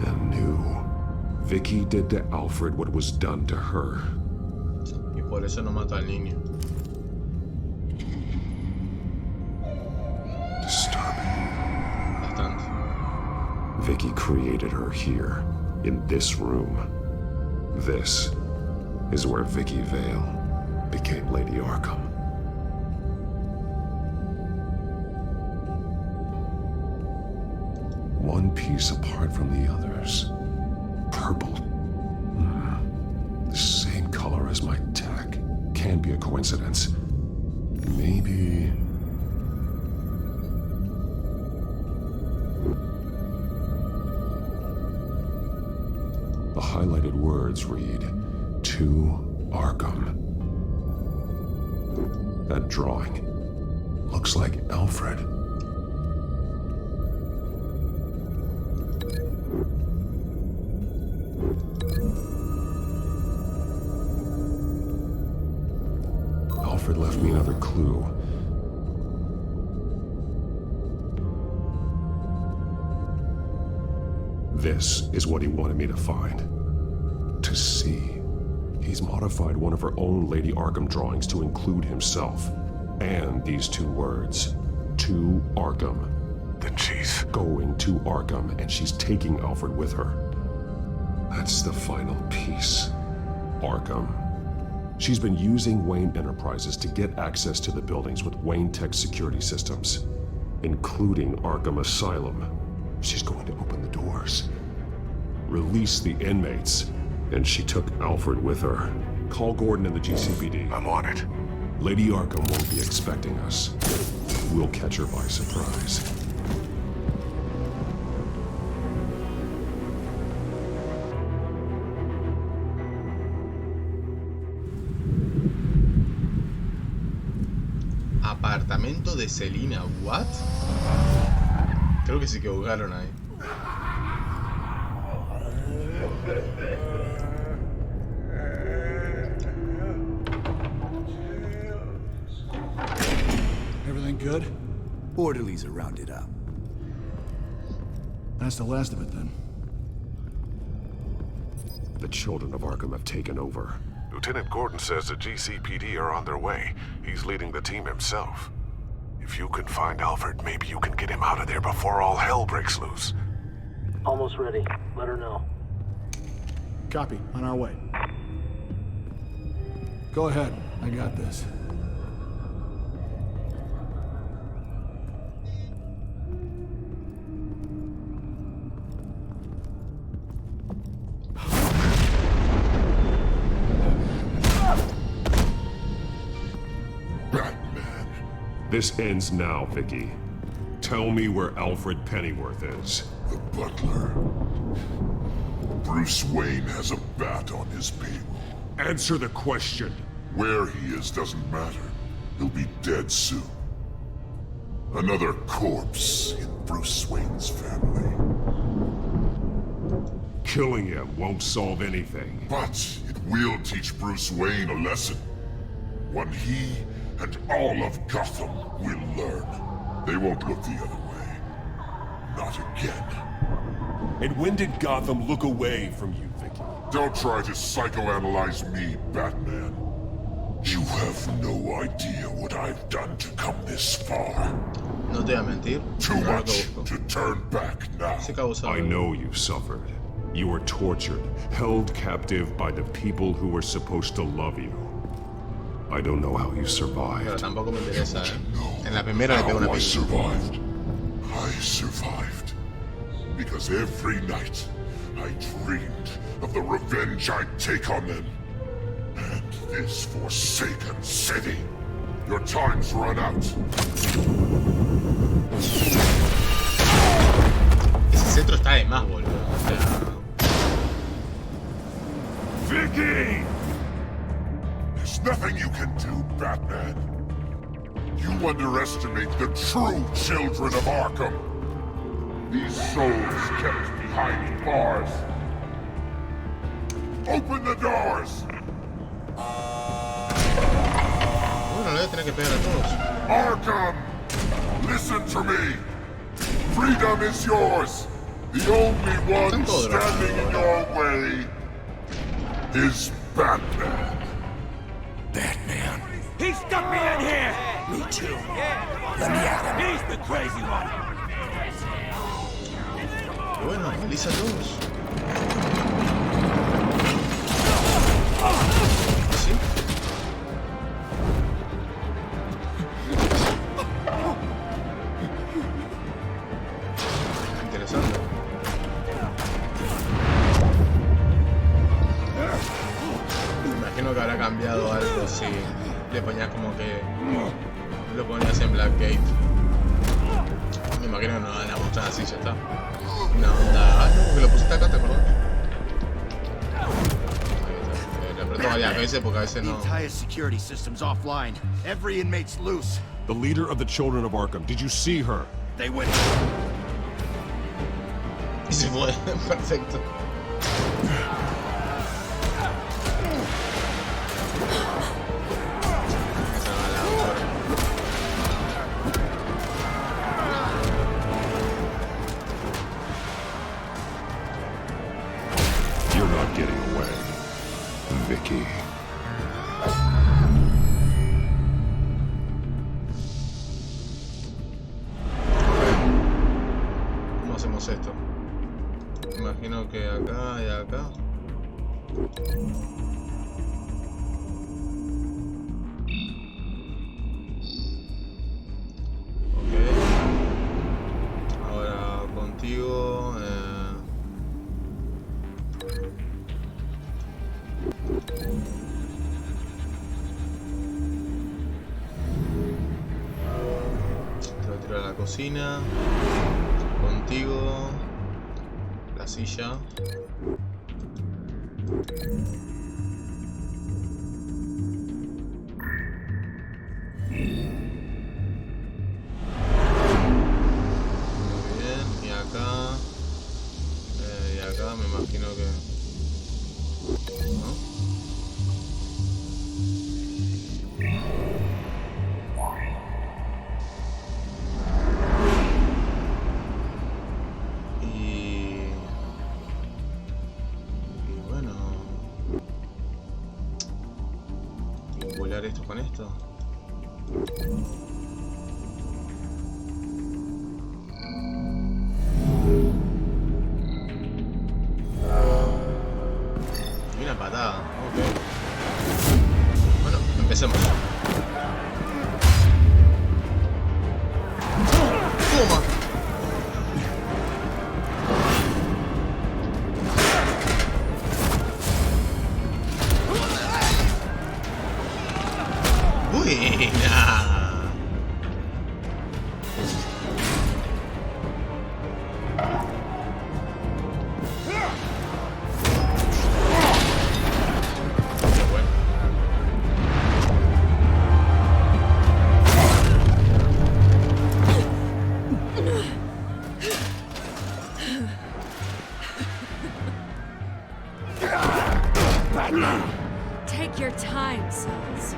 And new. Vicky did to Alfred what was done to her. Y por eso no mató al niño. Disturbing. Bastante. Vicky created her here, in this room. This is where Vicky Vale became Lady Arkham. One piece apart from the others. Purple. The same color as my tech. Can't be a coincidence. Maybe... The highlighted words read, To Arkham. That drawing looks like Alfred. Alfred left me another clue. This is what he wanted me to find. To see. He's modified one of her own Lady Arkham drawings to include himself. And these two words. To Arkham. Then she's going to Arkham, and she's taking Alfred with her. That's the final piece. Arkham. She's been using Wayne Enterprises to get access to the buildings with Wayne Tech security systems, including Arkham Asylum. She's going to open the doors, release the inmates, and she took Alfred with her. Call Gordon and the GCPD. I'm on it. Lady Arkham won't be expecting us. We'll catch her by surprise. Apartamento de Selina, what? Creo que se equivocaron ahí. Everything good? Orderlies are rounded up. That's the last of it then. The children of Arkham have taken over. Lieutenant Gordon says the GCPD are on their way. He's leading the team himself. If you can find Alfred, maybe you can get him out of there before all hell breaks loose. Almost ready. Let her know. Copy. On our way. Go ahead. I got this. This ends now, Vicky. Tell me where Alfred Pennyworth is. The butler. Bruce Wayne has a bat on his payroll. Answer the question. Where he is doesn't matter. He'll be dead soon. Another corpse in Bruce Wayne's family. Killing him won't solve anything. But it will teach Bruce Wayne a lesson. One he and all of Gotham will learn. They won't look the other way. Not again. And when did Gotham look away from you, Vicky? Don't try to psychoanalyze me, Batman. You have no idea what I've done to come this far. No te voy a mentir. Too much to turn back now. I know you suffered. You were tortured, held captive by the people who were supposed to love you. I don't know how you survived. Pero tampoco me interesa, En la primera le pego una I survived. Because every night I dreamed of the revenge I'd take on them. And this forsaken city. Your time's run out. Ese centro está de más, boludo. Vicky! There's nothing you can do, Batman. You underestimate the true children of Arkham. These souls kept behind bars. Open the doors! Bueno, le voy a tener que pegar a todos. Arkham! Listen to me! Freedom is yours! The only one standing in your way is Batman. Batman. He stuck me in here! Me too. Let me at him. He's the crazy one. Bueno, realiza todos. ¿Sí? Interesante. Me imagino que habrá cambiado algo si le ponías como que lo ponías en Blackgate. Me imagino que no van a mostrar así, ya está. Una onda. Ah, no, que lo pusiste acá, ¿te acordás? Ahí está. Le esto varias veces porque a veces The no. entire security system's offline. Every inmate's loose. The leader of the Children of Arkham. Did you see her? They went. Y se fue. Perfecto. You're not getting away, Vicky. ¿Cómo hacemos esto? Imagino que acá y acá. Ok. Ahora contigo. Te voy a tirar a la cocina. Contigo. La silla. Muy bien. Y acá. Y acá me imagino que. ¿No? Esto con esto. Y una patada. Ok. Bueno, empecemos. Toma. Take your time, sons.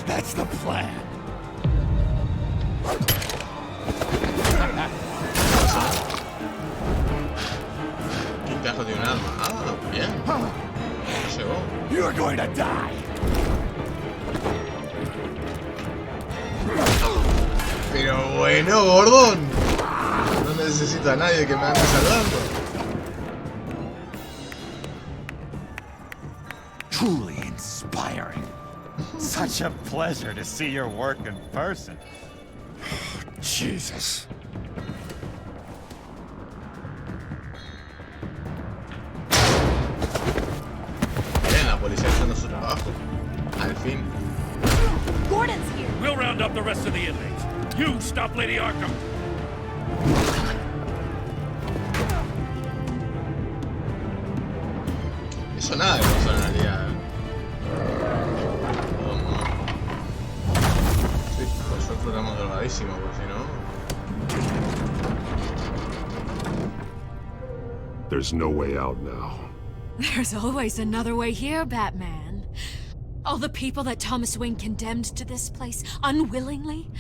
That's the plan. Quintajo de un arma. Ah, bien. Llegó. You're going to die. Pero bueno, Gordon. No necesito a nadie que me ande salvando. Truly inspiring. Such a pleasure to see your work in person. Jesus. Bien, la policía haciendo su trabajo. Al fin. Gordon's here. We'll round up the rest of the inmates. You stop Lady Arkham. Eso nada de personalidad. Sí, nosotros estamos drogadísimos, por si no. There's no way out now. There's always another way here, Batman. All the people that Thomas Wayne condemned to this place unwillingly,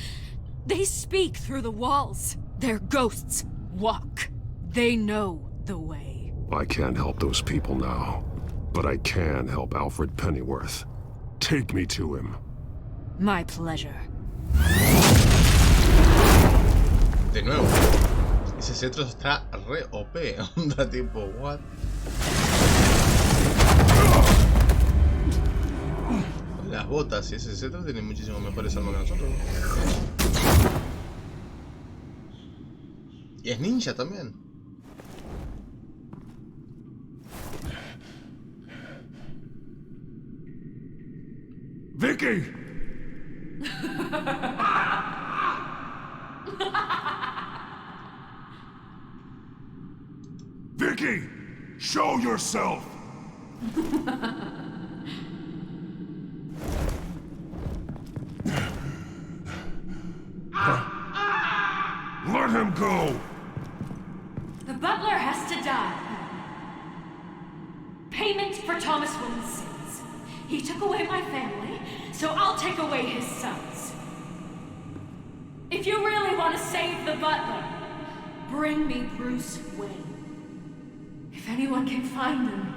they speak through the walls. Their ghosts walk. They know the way. I can't help those people now, but I can help Alfred Pennyworth. Take me to him. My pleasure. De nuevo. Ese cetro está re OP. Onda tipo, what? Las botas y ese cetro tienen muchísimo mejores armas que nosotros. Y es ninja también. Vicky! Vicky! Show yourself! for Thomas Wayne's sins. He took away my family, so I'll take away his sons. If you really want to save the butler, bring me Bruce Wayne. If anyone can find him,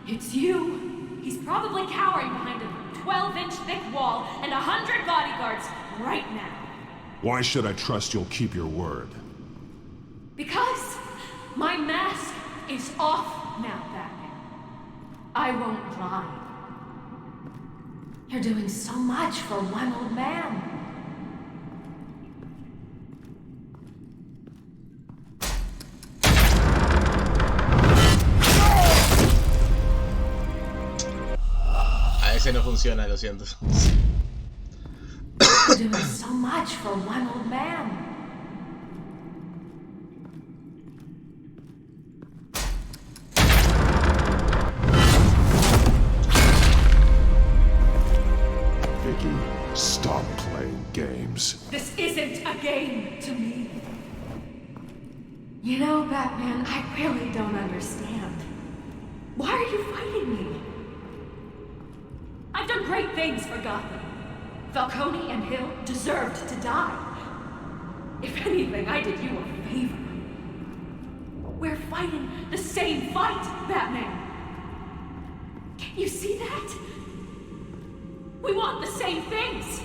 it's you. He's probably cowering behind a 12-inch thick wall and 100 bodyguards right now. Why should I trust you'll keep your word? Because my mask is off now, Batman. I won't lie. You're doing so much for one old man. A ese no funciona, lo siento. You're doing so much for one old man. Vicky, stop playing games. This isn't a game to me. You know, Batman, I really don't understand. Why are you fighting me? I've done great things for Gotham. Falcone and Hill deserved to die. If anything, I did you a favor. We're fighting the same fight, Batman. Can't you see that? We want the same things.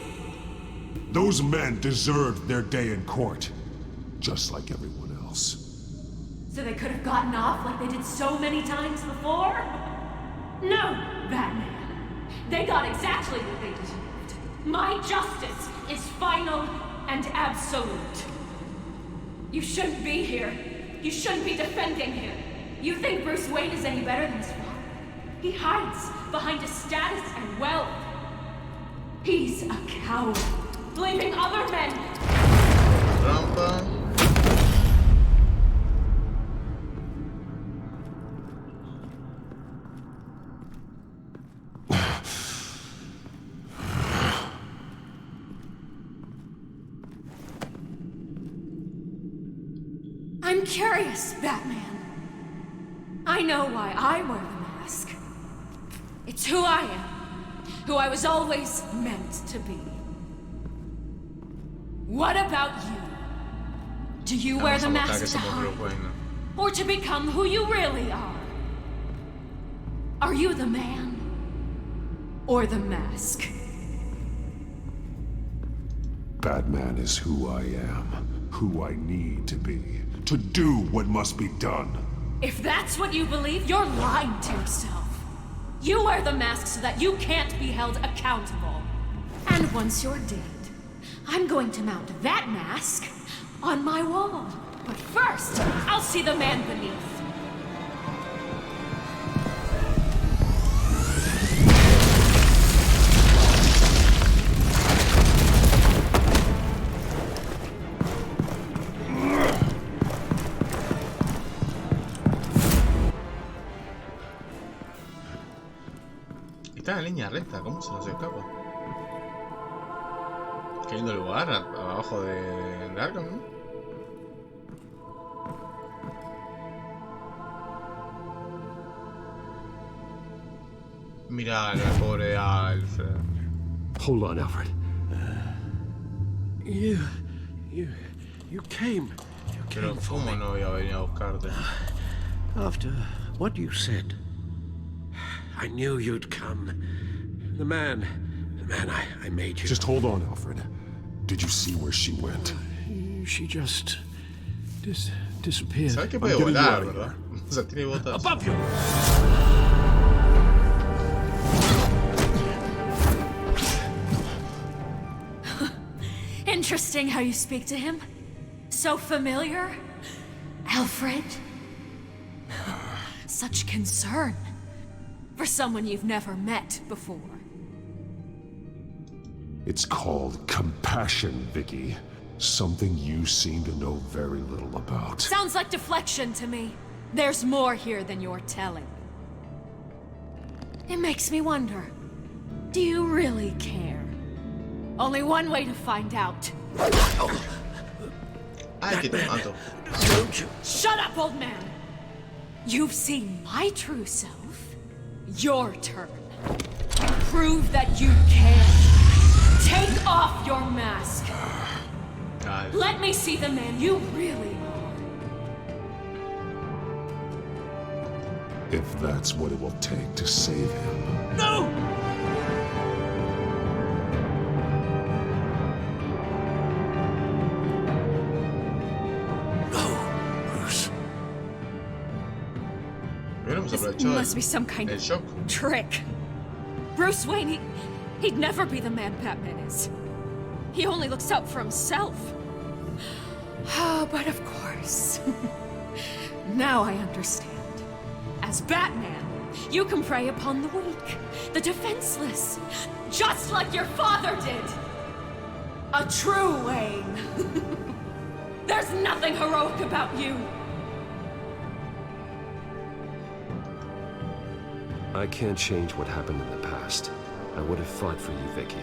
Those men deserved their day in court, just like everyone else. So they could have gotten off like they did so many times before? No, Batman. They got exactly what they deserved. My justice is final and absolute. You shouldn't be here. You shouldn't be defending him. You think Bruce Wayne is any better than his father? He hides behind his status and wealth. He's a coward, leaving other men. Rampa. I'm curious, Batman. I know why I wear the mask. It's who I am, who I was always meant to be. What about you? Do you wear the mask to hide? Or to become who you really are? Are you the man? Or the mask? Batman is who I am, who I need to be, to do what must be done. If that's what you believe, you're lying to yourself. You wear the mask so that you can't be held accountable. And once you're dead, I'm going to mount that mask on my wall. But first, I'll see the man beneath. Está en línea recta, ¿cómo se nos escapa? Qué lindo lugar, abajo de Arkham, ¿no? Mira al pobre Alfred. Hold on, Alfred. You came. Pero ¿cómo no voy a venir a buscarte? After what you said, I knew you'd come. The man I made you. Just hold on, Alfred. Did you see where she went? She just disappeared. ¿Sabes que puede volar, verdad? O sea, tiene botas. Above you. Interesting how you speak to him. So familiar. Alfred. Such concern. For someone you've never met before. It's called compassion, Vicky. Something you seem to know very little about. Sounds like deflection to me. There's more here than you're telling. It makes me wonder. Do you really care? Only one way to find out. Ay, que te mato. Shut up, old man! You've seen my true self. Your turn. Prove that you care. Take off your mask. Let me see the man you really are. If that's what it will take to save him. No! This must be some kind of trick. Bruce Wayne, he'd never be the man Batman is. He only looks out for himself. Oh, but of course. Now I understand. As Batman, you can prey upon the weak, the defenseless, just like your father did. A true Wayne. There's nothing heroic about you. I can't change what happened in the past. I would have fought for you, Vicky.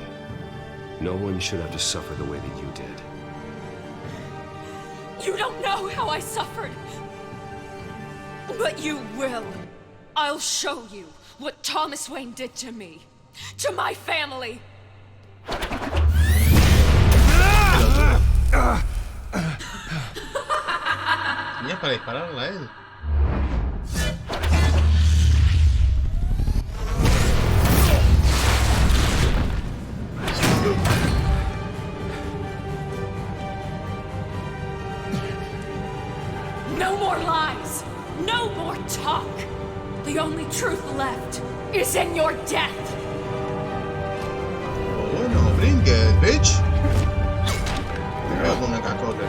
No one should have to suffer the way that you did. You don't know how I suffered. But you will. I'll show you what Thomas Wayne did to me. To my family. Tenía para dispararle a él. No more lies! No more talk! The only truth left is in your death! Bueno, bring it, bitch! Me veo con una cacota.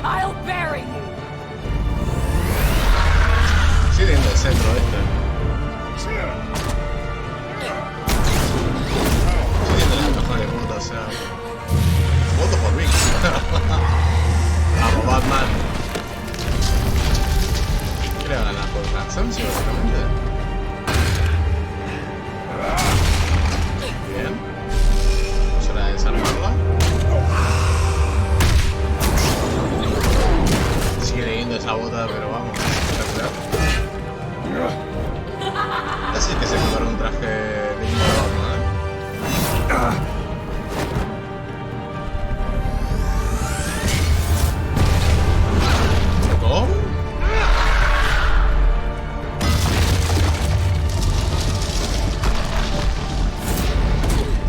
I'll bury you! Sí, en el centro este. Sí, tiene las mejores puntas, o sea. Voto por mí. Vamos, Batman. Quiere ganar por cansancio, básicamente. Bien. Es hora de desarmarla. Sigue leyendo esa bota, pero vamos, espectacular. Así que se compró un traje de Batman, ¿Cómo?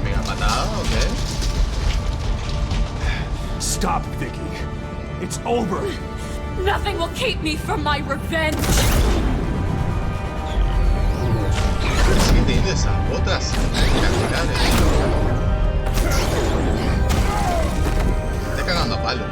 Mega patada, ¿ok? Stop, Vicky. It's over. Nothing will keep me from my revenge! Sigue teniendo esas botas espectaculares. Me está cagando a palo.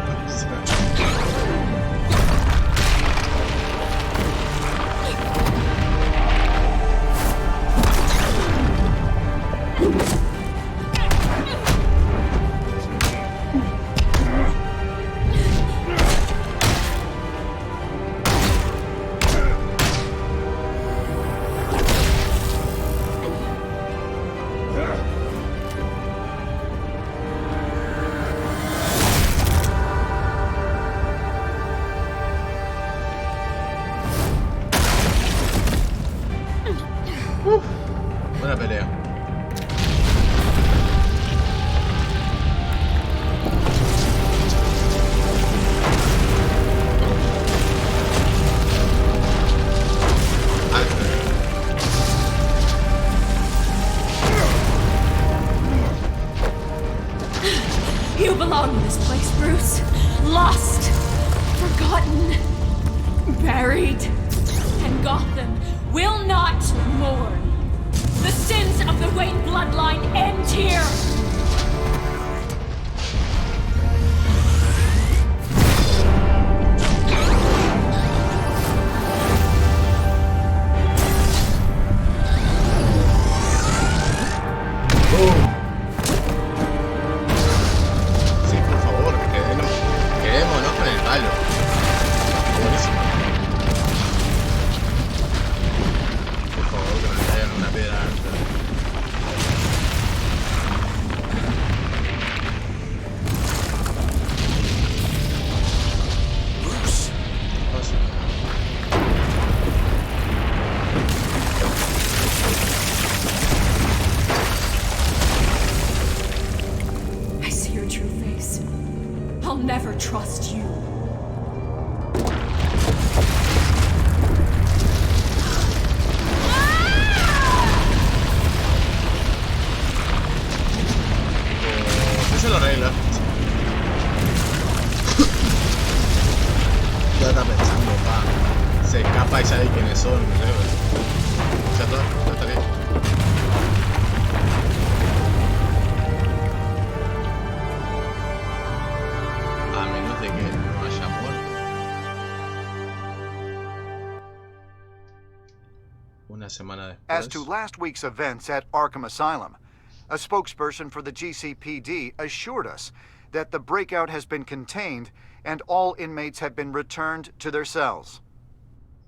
Buena pelea. You belong in this place, Bruce. Lost, forgotten, buried, and Gotham will not mourn. The sins of the Wayne bloodline end here! Sí, por favor, quedémonos con el palo. Buenísimo. está pensando, pa. Se escapa y sabe quiénes son, no sé, ya está, ya estaría. A menos de que no haya muerto. Una semana después. As to last week's events at Arkham Asylum, a spokesperson for the GCPD assured us that the breakout has been contained and all inmates have been returned to their cells.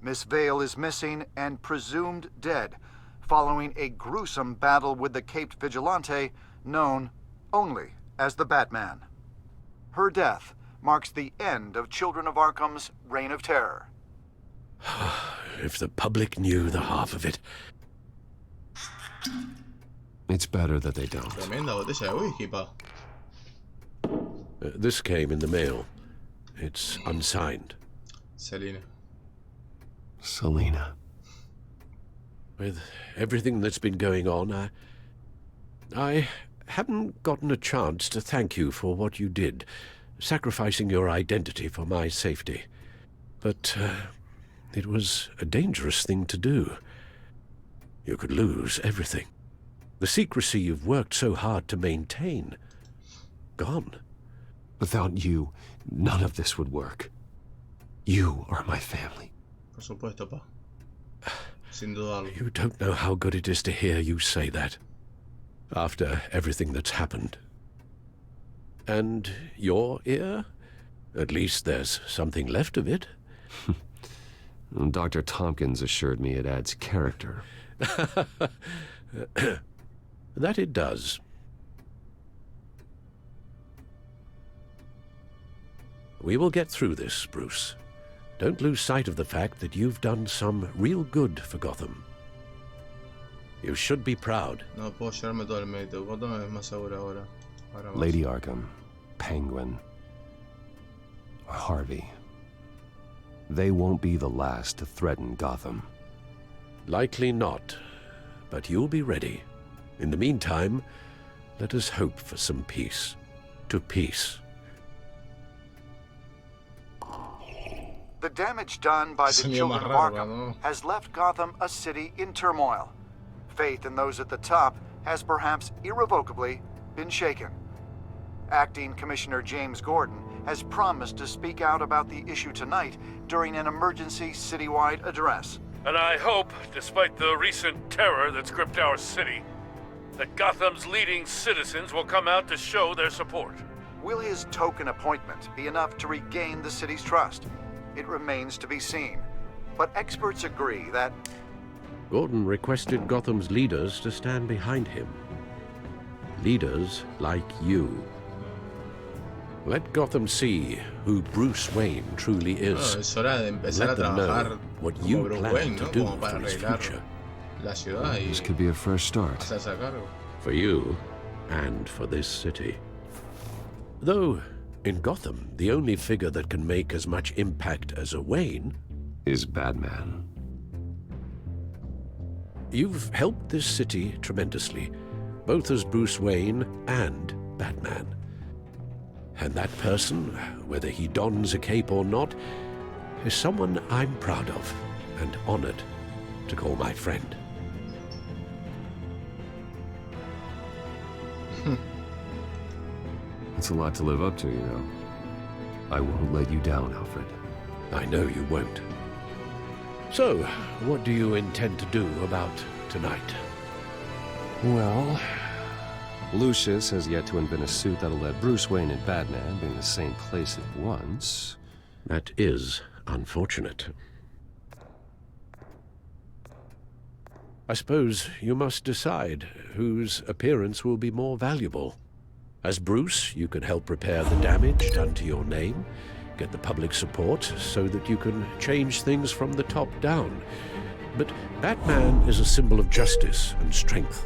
Miss Vale is missing and presumed dead, following a gruesome battle with the caped vigilante known only as the Batman. Her death marks the end of Children of Arkham's reign of terror. If the public knew the half of it. It's better that they don't. Tremenda botella de whisky, pa. This came in the mail. It's unsigned. Selina. Selina. With everything that's been going on, I haven't gotten a chance to thank you for what you did, sacrificing your identity for my safety. But it was a dangerous thing to do. You could lose everything. The secrecy you've worked so hard to maintain. Gone. Without you, none of this would work. You are my family. Por supuesto, pa. Sin dudarlo. You don't know how good it is to hear you say that. After everything that's happened. And your ear? At least there's something left of it. Dr. Tompkins assured me it adds character. That it does. We will get through this, Bruce. Don't lose sight of the fact that you've done some real good for Gotham. You should be proud. No puedo llevarme todo el mérito. Gotham es más segura ahora. Más. Lady Arkham, Penguin, or Harvey. They won't be the last to threaten Gotham. Likely not, but you'll be ready. In the meantime, let us hope for some peace. To peace. The damage done by the Children of Arkham has left Gotham a city in turmoil. Faith in those at the top has perhaps irrevocably been shaken. Acting Commissioner James Gordon has promised to speak out about the issue tonight during an emergency citywide address. And I hope, despite the recent terror that's gripped our city, that Gotham's leading citizens will come out to show their support. Will his token appointment be enough to regain the city's trust? It remains to be seen. But experts agree that Gordon requested Gotham's leaders to stand behind him. Leaders like you. Let Gotham see who Bruce Wayne truly is. Es hora de empezar Let a them trabajar know what you como Bruce plan Wayne, to ¿no? do Como para for his arreglar future. la ciudad y This could be a fresh start. hacerse a cargo. For you, and for this city. Though, in Gotham, the only figure that can make as much impact as a Wayne is Batman. You've helped this city tremendously, both as Bruce Wayne and Batman. And that person, whether he dons a cape or not, is someone I'm proud of and honored to call my friend. It's a lot to live up to, you know. I won't let you down, Alfred. I know you won't. So, what do you intend to do about tonight? Well, Lucius has yet to invent a suit that'll let Bruce Wayne and Batman be in the same place at once. That is unfortunate. I suppose you must decide whose appearance will be more valuable. As Bruce, you can help repair the damage done to your name, get the public support so that you can change things from the top down. But Batman is a symbol of justice and strength.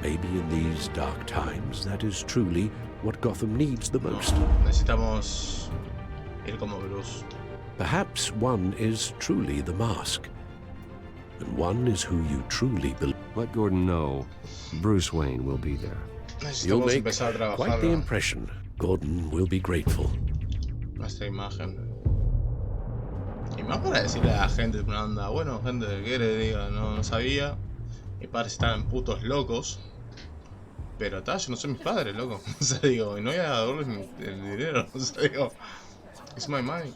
Maybe in these dark times, that is truly what Gotham needs the most. Necesitamos ir como Bruce. Perhaps one is truly the mask, and one is who you truly believe. Let Gordon know Bruce Wayne will be there. You'll Necesitamos make empezar a trabajar quite the impression. Gordon will be grateful. nuestra imagen. No para decirle a la gente una onda, bueno, gente que quiere, diga, no sabía. Mis padres estaban putos locos. Pero yo no soy mis padres, loco. O sea, digo, y no voy a darles el dinero. O sea, digo, it's my money.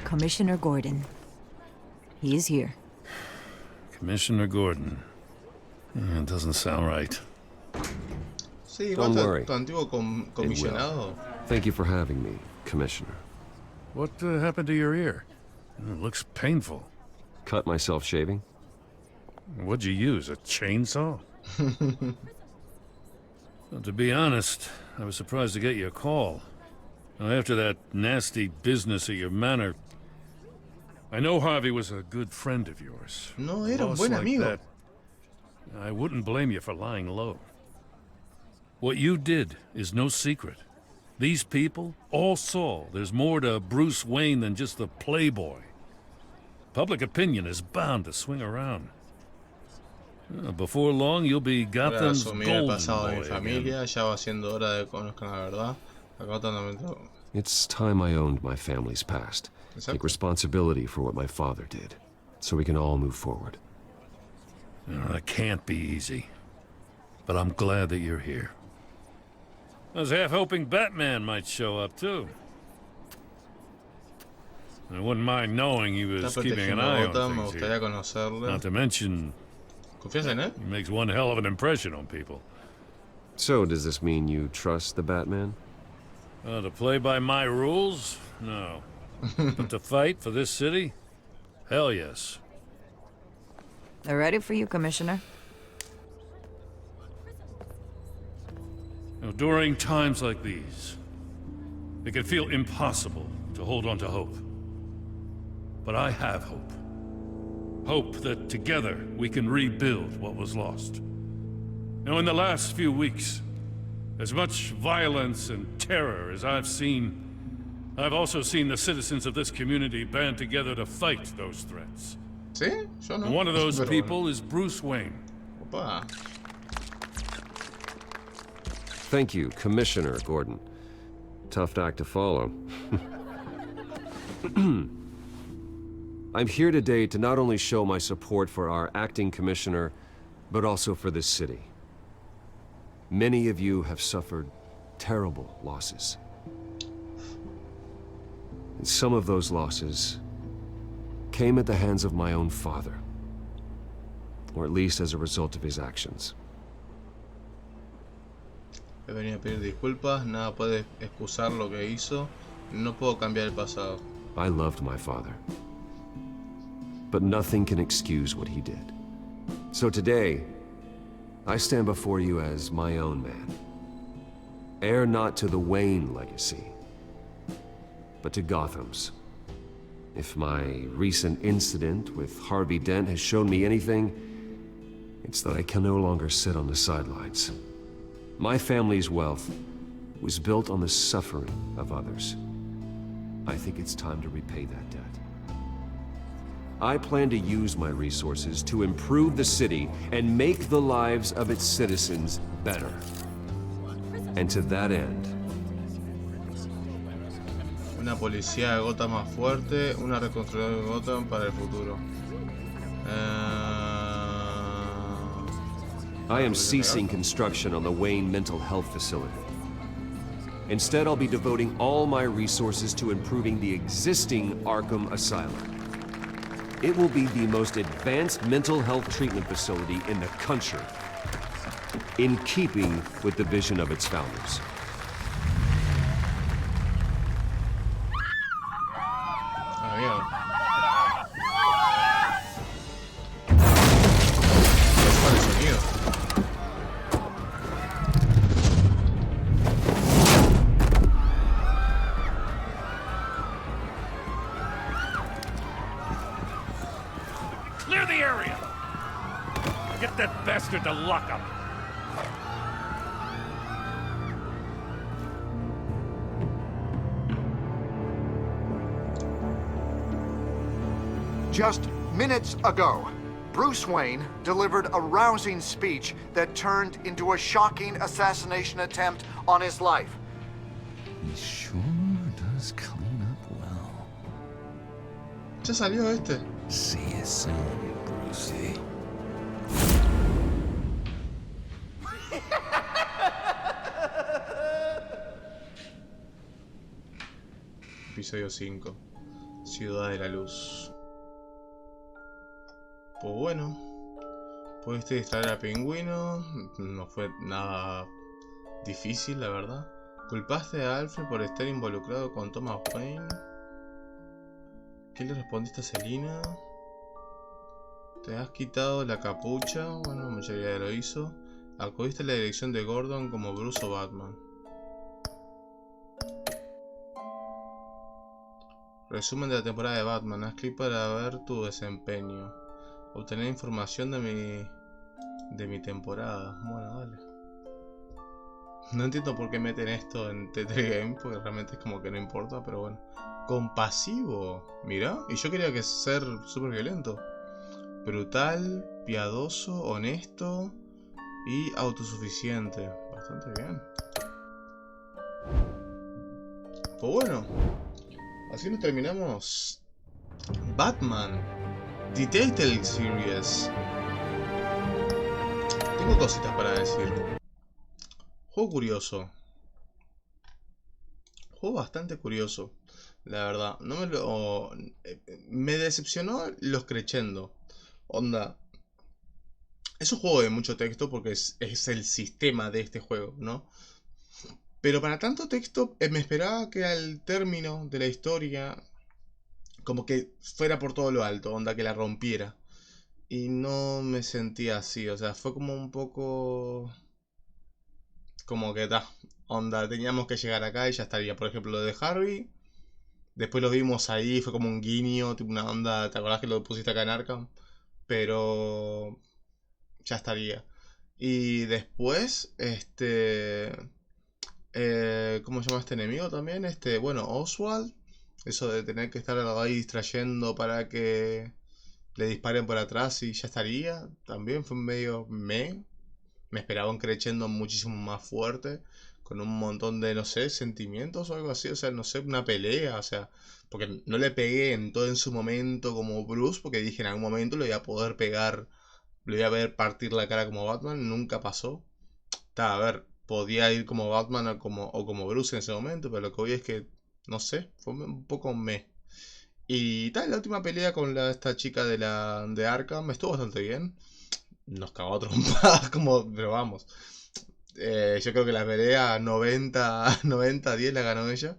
Commissioner Gordon. He is here. Commissioner Gordon. It doesn't sound right. Sí, Don't worry. tu antiguo comisionado. Thank you for having me, Commissioner. What happened to your ear? It looks painful. Cut myself shaving? What'd you use, a chainsaw? Well, to be honest, I was surprised to get your call. Now, after that nasty business at your manor, I know Harvey was a good friend of yours. No, era un Boss buen like amigo. that, I wouldn't blame you for lying low. What you did is no secret. These people all saw there's more to Bruce Wayne than just the playboy. Public opinion is bound to swing around. Before long, you'll be Gotham's Asumir el golden pasado de mi boy again. familia, ya va siendo hora de que conozcan la verdad. Acá totalmente. It's time I owned my family's past. Exacto. Take responsibility for what my father did, so we can all move forward. That can't be easy. But I'm glad that you're here. I was half hoping Batman might show up, too. I wouldn't mind knowing he was Está keeping an protegiendo eye Gotham, on me things gustaría here. conocerle. Not to mention, ¿Confías en él? he makes one hell of an impression on people. So, does this mean you trust the Batman? To play by my rules? No. But to fight for this city? Hell yes. They're ready for you, Commissioner. Now, during times like these, it can feel impossible to hold on to hope. But I have hope. Hope that together we can rebuild what was lost. Now, in the last few weeks, as much violence and terror as I've seen, I've also seen the citizens of this community band together to fight those threats. ¿Sí? Yo no. And one of those Pero people is Bruce Wayne. Opa. Thank you, Commissioner Gordon. Tough act to follow. I'm here today to not only show my support for our acting commissioner, but also for this city. Many of you have suffered terrible losses. And some of those losses came at the hands of my own father, or at least as a result of his actions. He venido a pedir disculpas, nada puede excusar lo que hizo, no puedo cambiar el pasado. I loved my father, but nothing can excuse what he did. So today, I stand before you as my own man. Heir not to the Wayne legacy, but to Gotham's. If my recent incident with Harvey Dent has shown me anything, it's that I can no longer sit on the sidelines. My family's wealth was built on the suffering of others. I think it's time to repay that debt. I plan to use my resources to improve the city and make the lives of its citizens better. And to that end, Una policía de Gotham más fuerte, una reconstrucción de Gotham para el futuro. I am ceasing construction on the Wayne Mental Health Facility. Instead, I'll be devoting all my resources to improving the existing Arkham Asylum. It will be the most advanced mental health treatment facility in the country, in keeping with the vision of its founders. Clear the area! Get that bastard to lock up! Just minutes ago, Bruce Wayne delivered a rousing speech that turned into a shocking assassination attempt on his life. Things clean up well. Ya salió este. See you soon, Brucey. Episodio 5. Ciudad de la Luz. Pues bueno, pudiste distraer al pingüino. No fue nada difícil, la verdad. Culpaste a Alfred por estar involucrado con Thomas Wayne. ¿Qué le respondiste a Selina? Te has quitado la capucha. Bueno, la mayoría ya lo hizo. Acudiste a la dirección de Gordon como Bruce o Batman. Resumen de la temporada de Batman. Haz clic para ver tu desempeño. Obtener información de mi temporada. Bueno, dale. No entiendo por qué meten esto en Telltale Games, porque realmente es como que no importa, pero bueno. Compasivo. Mira, y yo quería que ser súper violento. Brutal, piadoso, honesto y autosuficiente. Bastante bien. Pues bueno, así nos terminamos Batman, The Telltale Series. Tengo cositas para decir. Juego curioso. Juego bastante curioso, la verdad. No me lo... Me decepcionó los crescendo. Onda. Es un juego de mucho texto porque es el sistema de este juego, ¿no? Pero para tanto texto me esperaba que al término de la historia como que fuera por todo lo alto, onda que la rompiera. Y no me sentía así, o sea, fue como un poco... Como que onda, teníamos que llegar acá y ya estaría. Por ejemplo, lo de Harvey, después lo vimos ahí, fue como un guiño, tipo una onda, ¿te acordás que lo pusiste acá en Arkham? Pero... ya estaría. Y después, ¿cómo se llama este enemigo también? Bueno, Oswald. Eso de tener que estar ahí distrayendo para que le disparen por atrás y ya estaría. También fue medio Me esperaba un crescendo muchísimo más fuerte. Con un montón de, no sé, sentimientos o algo así. O sea, no sé, una pelea. O sea, porque no le pegué en todo en su momento como Bruce. Porque dije en algún momento le voy a poder pegar. Le voy a ver partir la cara como Batman. Nunca pasó. A ver, podía ir como Batman o como Bruce en ese momento. Pero lo que voy es que, no sé, fue un poco Y tal, la última pelea con esta chica de Arkham estuvo bastante bien. Nos cagó a trompadas, pero vamos. Yo creo que la pelea 90-10 la ganó ella.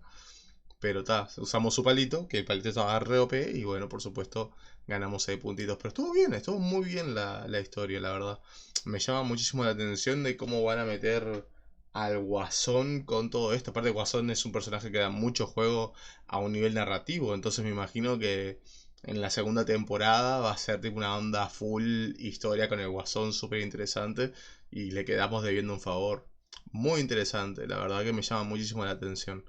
Pero usamos su palito, que el palito estaba re OP. Y bueno, por supuesto, ganamos 6 puntitos. Pero estuvo bien, estuvo muy bien la historia, la verdad. Me llama muchísimo la atención de cómo van a meter al Guasón con todo esto. Aparte, Guasón es un personaje que da mucho juego a un nivel narrativo. Entonces me imagino que en la segunda temporada va a ser tipo una onda full historia con el Guasón, súper interesante. Y le quedamos debiendo un favor. Muy interesante, la verdad que me llama muchísimo la atención.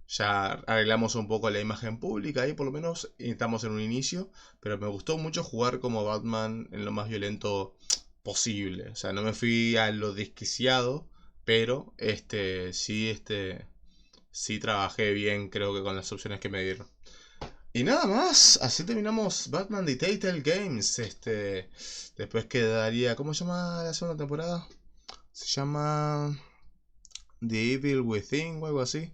Ya arreglamos un poco la imagen pública y por lo menos estamos en un inicio. Pero me gustó mucho jugar como Batman en lo más violento posible. O sea, no me fui a lo desquiciado. Pero sí trabajé bien, creo que con las opciones que me dieron. Y nada más, así terminamos Batman The Telltale Games. Después quedaría, ¿cómo se llama la segunda temporada? Se llama The Evil Within o algo así.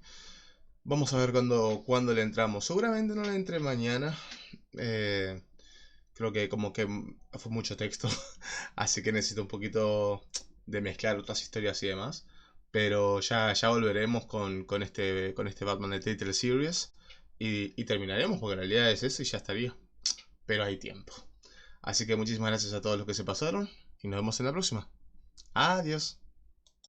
Vamos a ver cuándo le entramos. Seguramente no le entré mañana. Creo que como que fue mucho texto. Así que necesito un poquito de mezclar otras historias y demás. Pero ya volveremos con este Batman de Telltale Series. Y terminaremos, porque en realidad es eso y ya estaría. Pero hay tiempo. Así que muchísimas gracias a todos los que se pasaron. Y nos vemos en la próxima. Adiós.